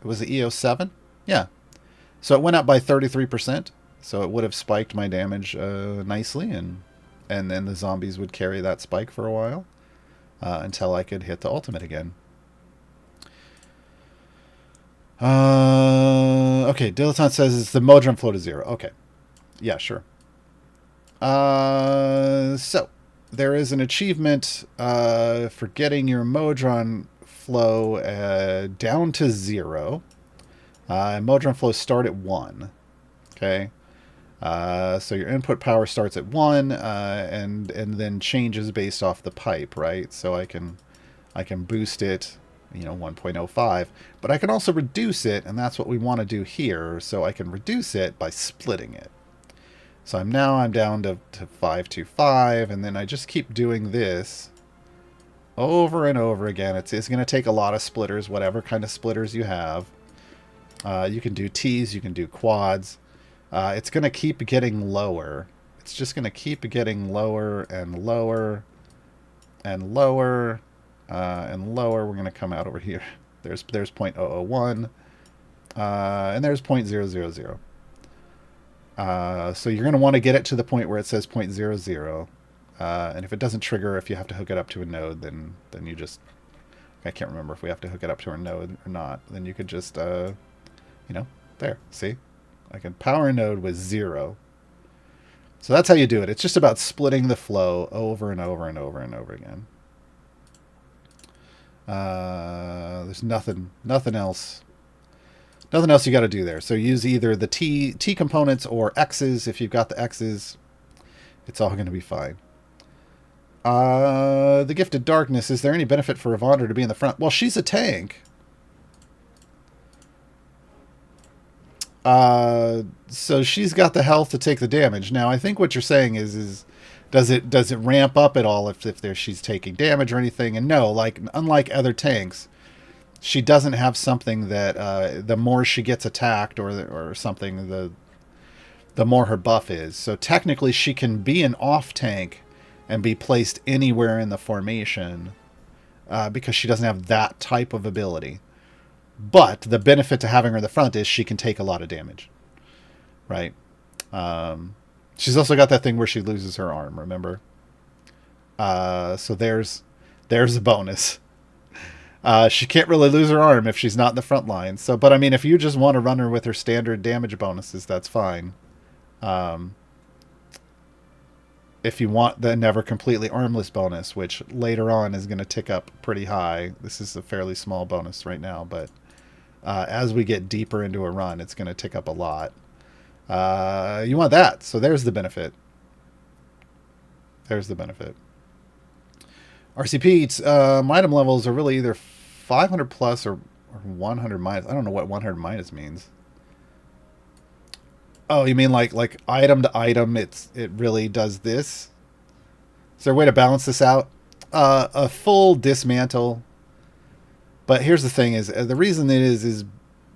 It was the EO7? Yeah. So it went up by 33%. So it would have spiked my damage nicely, and then the zombies would carry that spike for a while until I could hit the ultimate again. Okay, Dilettante says it's the Modron flow to 0. Okay. Yeah, sure. So, there is an achievement for getting your Modron flow down to 0. Modron flows start at 1. Okay. So your input power starts at 1 and then changes based off the pipe, right? So I can boost it, 1.05, but I can also reduce it, and that's what we want to do here. So I can reduce it by splitting it. So I'm down to 525, and then I just keep doing this over and over again. It's going to take a lot of splitters, whatever kind of splitters you have. You can do T's, you can do quads. It's going to keep getting lower. It's just going to keep getting lower and lower and lower and lower. We're going to come out over here. There's 0.001 and there's 0.000. So you're going to want to get it to the point where it says 0.00. And if it doesn't trigger, if you have to hook it up to a node, then you just... I can't remember if we have to hook it up to a node or not. Then you could just, there. See? I can power a node with 0. So that's how you do it. It's just about splitting the flow over and over and over and over again. There's nothing else. Nothing else you got to do there. So use either the T components or X's. If you've got the X's, it's all going to be fine. The Gifted Darkness. Is there any benefit for Evandra to be in the front? Well, she's a tank. So she's got the health to take the damage. Now, I think what you're saying is does it ramp up at all if she's taking damage or anything? And no, unlike other tanks, she doesn't have something that the more she gets attacked or something, the more her buff is. So technically, she can be an off tank and be placed anywhere in the formation because she doesn't have that type of ability. But the benefit to having her in the front is she can take a lot of damage, right? She's also got that thing where she loses her arm, remember? So there's a bonus. She can't really lose her arm if she's not in the front line. So, but I mean, if you just want to run her with her standard damage bonuses, that's fine. If you want the never completely armless bonus, which later on is going to tick up pretty high. This is a fairly small bonus right now, but as we get deeper into a run, it's going to tick up a lot. You want that. So there's the benefit. There's the benefit. RCP, my item levels are really either 500 plus or 100 minus. I don't know what 100 minus means. Oh, you mean like item to item, it really does this? Is there a way to balance this out? A full dismantle. But here's the thing: is the reason it is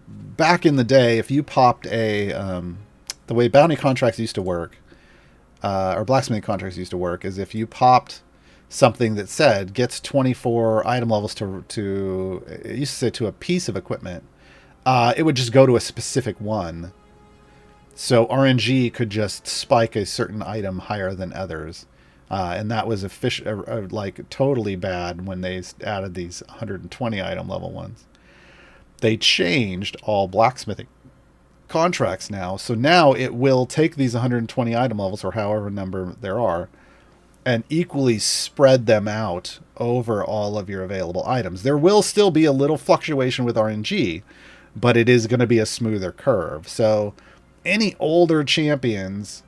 back in the day, if you popped the way bounty contracts used to work, or blacksmithing contracts used to work, is if you popped something that said gets 24 item levels to it used to say to a piece of equipment, it would just go to a specific one. So RNG could just spike a certain item higher than others. And that was totally bad when they added these 120 item level ones. They changed all blacksmithing contracts now. So now it will take these 120 item levels, or however number there are, and equally spread them out over all of your available items. There will still be a little fluctuation with RNG, but it is going to be a smoother curve. So any older champions,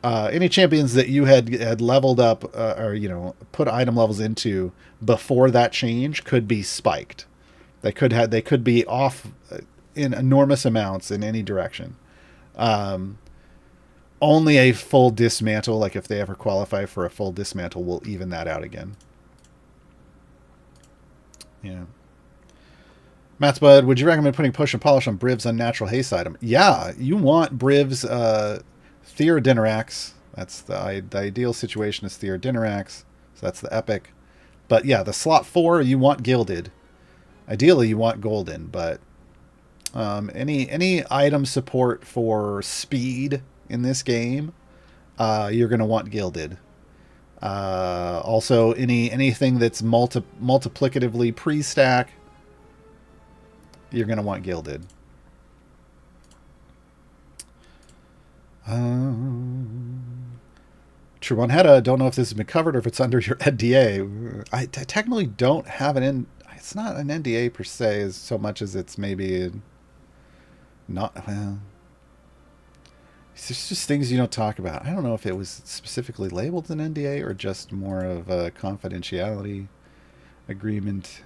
any champions that you had leveled up or put item levels into before that change could be spiked. They could be off in enormous amounts in any direction. Only a full dismantle, like if they ever qualify for a full dismantle, will even that out again. Yeah. Matt's Bud, would you recommend putting push and polish on Briv's unnatural haste item? Yeah, you want Briv's Theodinorax That's the ideal situation is Theodinarax, so that's the epic. But yeah, the slot 4 you want gilded. Ideally, you want golden, but any item support for speed in this game, you're going to want gilded. Also, anything that's multiplicatively pre-stack, you're going to want gilded. True One Hedda, don't know if this has been covered or if it's under your NDA. I technically don't have it's not an NDA per se, as so much as it's maybe not. Well, it's just things you don't talk about. I don't know if it was specifically labeled an NDA or just more of a confidentiality agreement.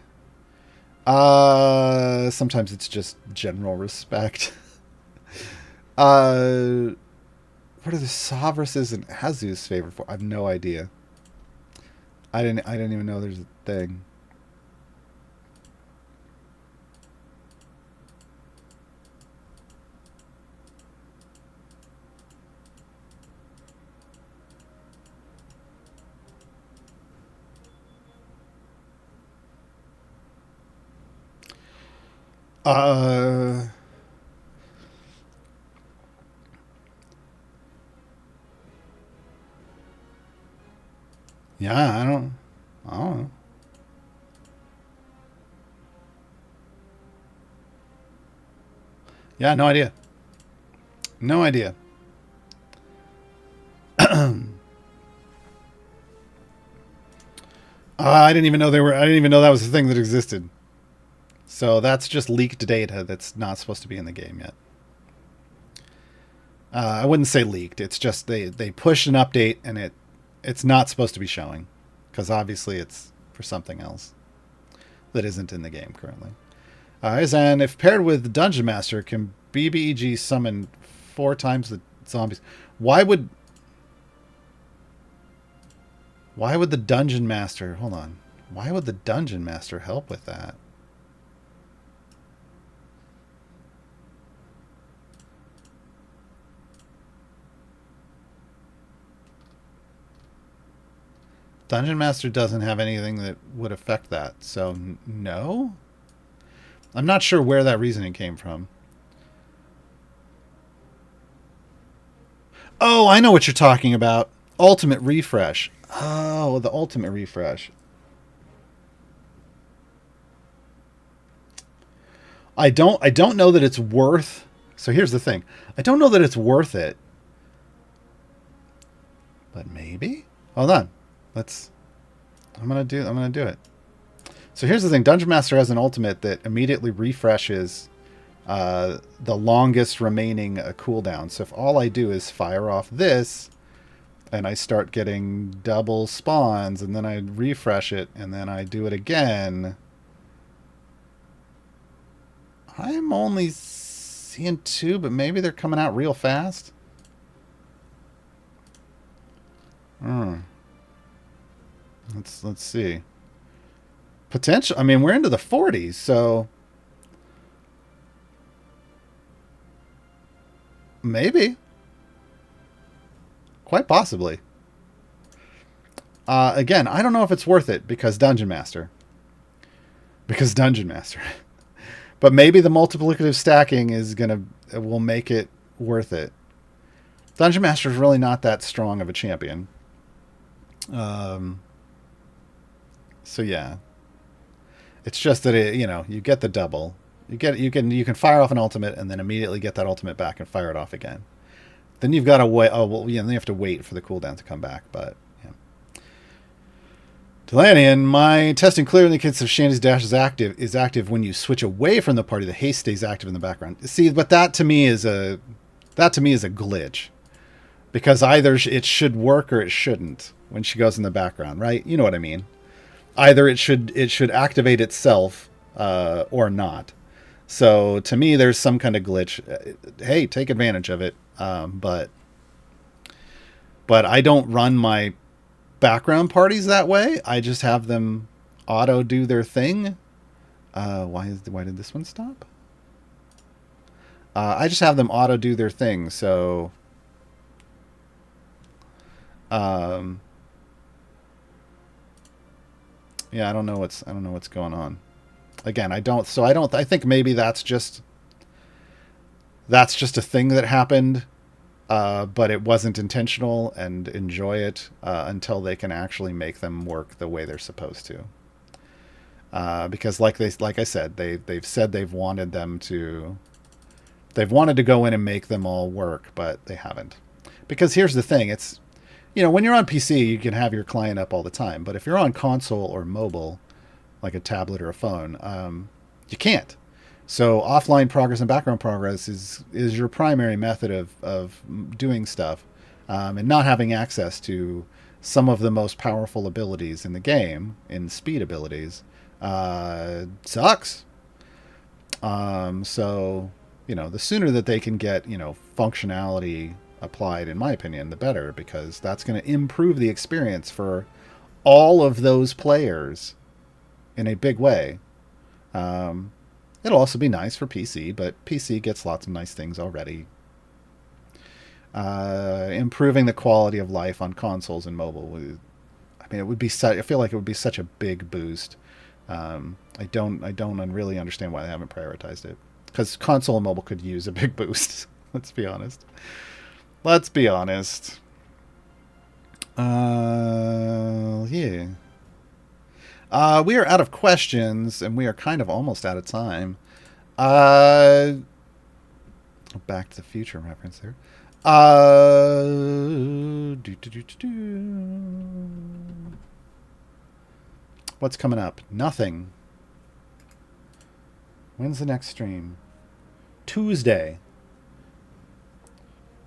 Sometimes it's just general respect. What are the Savruses and Azu's favorite for? I have no idea. I didn't even know there's a thing. Yeah, I don't know. Yeah, no idea. No idea. I didn't even know I didn't even know that was a thing that existed. So that's just leaked data that's not supposed to be in the game yet. I wouldn't say leaked. It's just they pushed an update and it's not supposed to be showing, because obviously it's for something else that isn't in the game currently. And if paired with Dungeon Master, can BBEG summon 4 times the zombies? Why would the Dungeon Master... Hold on. Why would the Dungeon Master help with that? Dungeon Master doesn't have anything that would affect that. So, no? I'm not sure where that reasoning came from. Oh, I know what you're talking about. Ultimate refresh. Oh, the ultimate refresh. I don't know that it's worth. So here's the thing. I don't know that it's worth it. But maybe? Hold on. I'm gonna do it. So here's the thing. Dungeon Master has an ultimate that immediately refreshes the longest remaining cooldown. So if all I do is fire off this, and I start getting double spawns, and then I refresh it, and then I do it again, I'm only seeing 2, but maybe they're coming out real fast. Let's see. Potential. I mean, we're into the 40s, so maybe, quite possibly. Again, I don't know if it's worth it because Dungeon Master. But maybe the multiplicative stacking will make it worth it. Dungeon Master is really not that strong of a champion. So yeah, it's just that you get the double. You can fire off an ultimate and then immediately get that ultimate back and fire it off again. Then you've got to wait. Oh well, yeah. Then you have to wait for the cooldown to come back. But yeah. Delanian, my testing clearly indicates if Shandy's dash is active when you switch away from the party. The haste stays active in the background. See, but that to me is a glitch, because either it should work or it shouldn't when she goes in the background, right? You know what I mean? Either it should activate itself or not. So to me, there's some kind of glitch. Hey, take advantage of it. But I don't run my background parties that way. I just have them auto do their thing. Why did this one stop? I just have them auto do their thing. So Um, yeah, I don't know what's going on. Again, I think maybe that's just a thing that happened, but it wasn't intentional, and enjoy it until they can actually make them work the way they're supposed to. Because like I said, they've said they've wanted to go in and make them all work, but they haven't. Because here's the thing, it's, when you're on PC, you can have your client up all the time, but if you're on console or mobile, like a tablet or a phone, you can't. So offline progress and background progress is your primary method of doing stuff, and not having access to some of the most powerful abilities in the game, in speed abilities, sucks. So the sooner that they can get functionality applied, in my opinion, the better, because that's going to improve the experience for all of those players in a big way. It'll also be nice for PC, but PC gets lots of nice things already. Improving the quality of life on consoles and mobile. It would be. I feel like it would be such a big boost. I don't really understand why they haven't prioritized it. Because console and mobile could use a big boost. Let's be honest. Yeah. We are out of questions, and we are kind of almost out of time. Back to the Future reference there. What's coming up? Nothing. When's the next stream? Tuesday.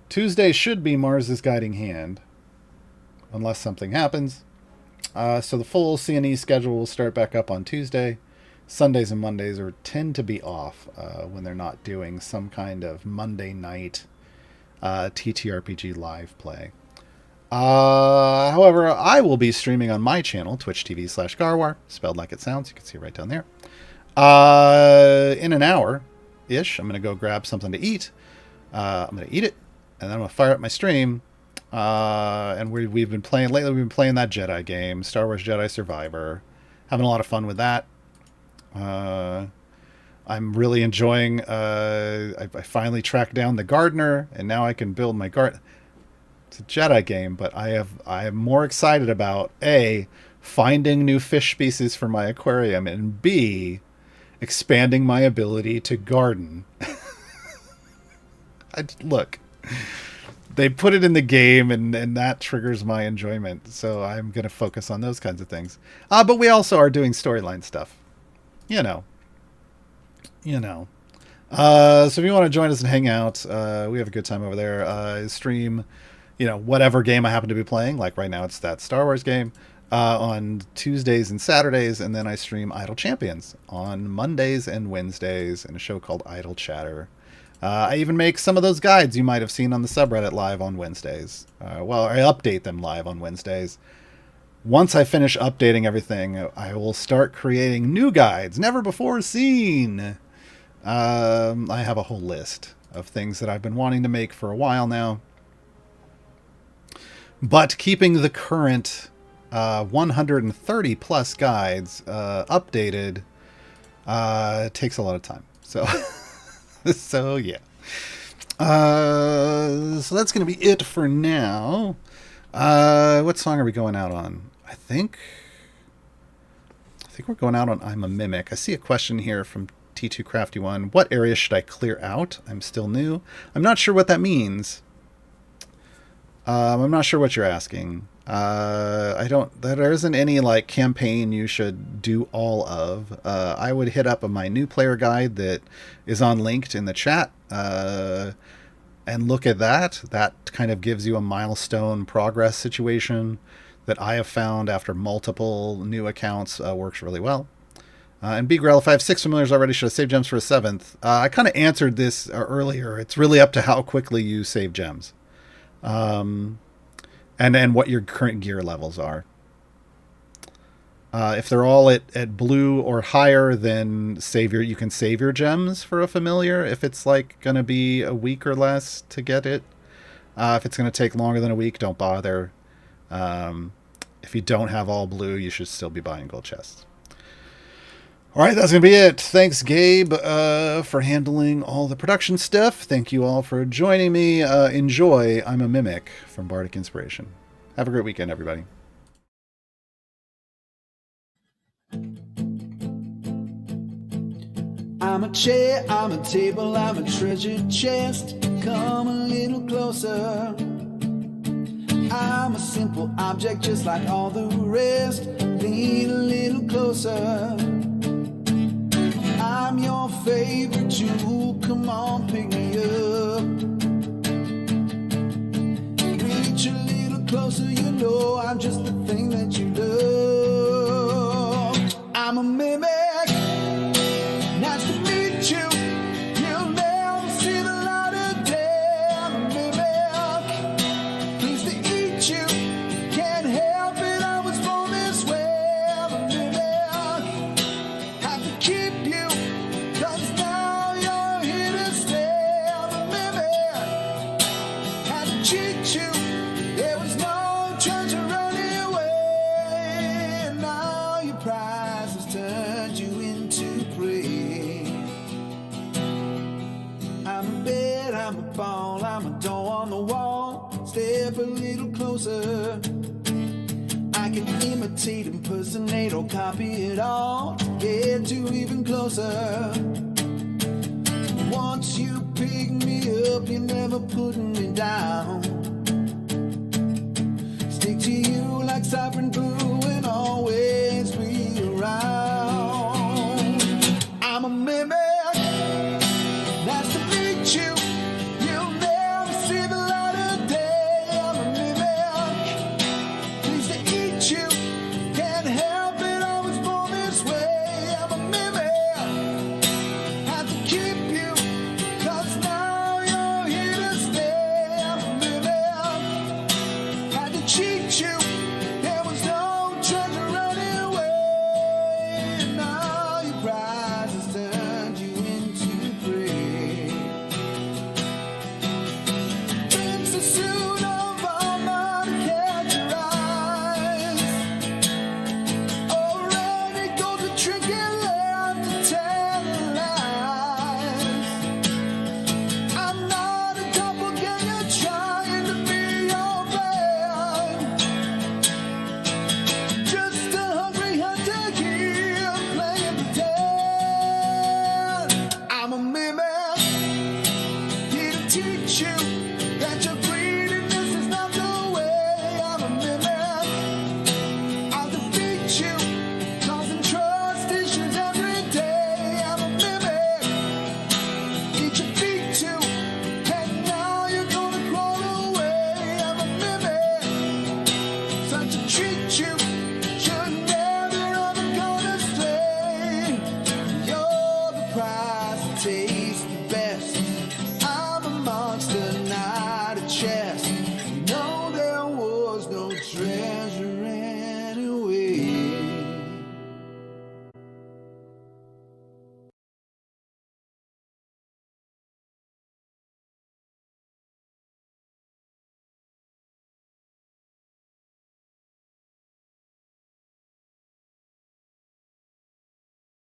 Tuesday should be Mars's Guiding Hand, unless something happens. So the full CNE schedule will start back up on Tuesday. Sundays and Mondays tend to be off when they're not doing some kind of Monday night TTRPG live play. However, I will be streaming on my channel, Twitch TV/Gaarawarr, spelled like it sounds. You can see it right down there. In an hour-ish, I'm going to go grab something to eat. I'm going to eat it, and then I'm going to fire up my stream. And we've been playing lately. We've been playing that Jedi game, Star Wars Jedi Survivor, having a lot of fun with that. I'm really enjoying. I finally tracked down the gardener, and now I can build my garden. It's a Jedi game, but I am more excited about A, finding new fish species for my aquarium, and B, expanding my ability to garden. Look. They put it in the game, and that triggers my enjoyment. So I'm going to focus on those kinds of things. But we also are doing storyline stuff. So if you want to join us and hang out, we have a good time over there. Stream, whatever game I happen to be playing. Like right now, it's that Star Wars game on Tuesdays and Saturdays. And then I stream Idle Champions on Mondays and Wednesdays in a show called Idle Chatter. I even make some of those guides you might have seen on the subreddit live on Wednesdays. I update them live on Wednesdays. Once I finish updating everything, I will start creating new guides, never before seen. I have a whole list of things that I've been wanting to make for a while now. But keeping the current 130 plus guides updated takes a lot of time. So... So yeah. So that's going to be it for now. What song are we going out on? I think we're going out on I'm a Mimic. I see a question here from T2Crafty1. What area should I clear out? I'm still new. I'm not sure what that means. I'm not sure what you're asking. There isn't any campaign you should do all of. I would hit up my new player guide that is on linked in the chat, and look at that. That kind of gives you a milestone progress situation that I have found after multiple new accounts works really well. And BGRL, if I have 6 familiars already, should I save gems for a 7th? I kind of answered this earlier. It's really up to how quickly you save gems. And what your current gear levels are. If they're all at blue or higher, then you can save your gems for a familiar. If it's going to be a week or less to get it. If it's going to take longer than a week, don't bother. If you don't have all blue, you should still be buying gold chests. All right, that's going to be it. Thanks, Gabe, for handling all the production stuff. Thank you all for joining me. Enjoy I'm a Mimic from Bardic Inspiration. Have a great weekend, everybody. I'm a chair, I'm a table, I'm a treasure chest. Come a little closer. I'm a simple object just like all the rest. Lean a little closer. I'm your favorite jewel, come on, pick me up. Reach a little closer, you know I'm just the thing that you love. I'm a mimic. Nice to meet you. You'll never see the light of day. I'm a mimic. Pleased to eat you. Can't help it, I was born this way. I'm a mimic. Have to keep you, 'cause now you're here to stay. I'm a mimic. Had to cheat you. There was no treasure running away. And now your prize has turned you into prey. I'm a bed, I'm a ball, I'm a door on the wall. Step a little closer. I can imitate, impersonate, or copy it all. Get you even closer. Once you pick me up, you're never putting me down. Stick to you like sovereign blue and always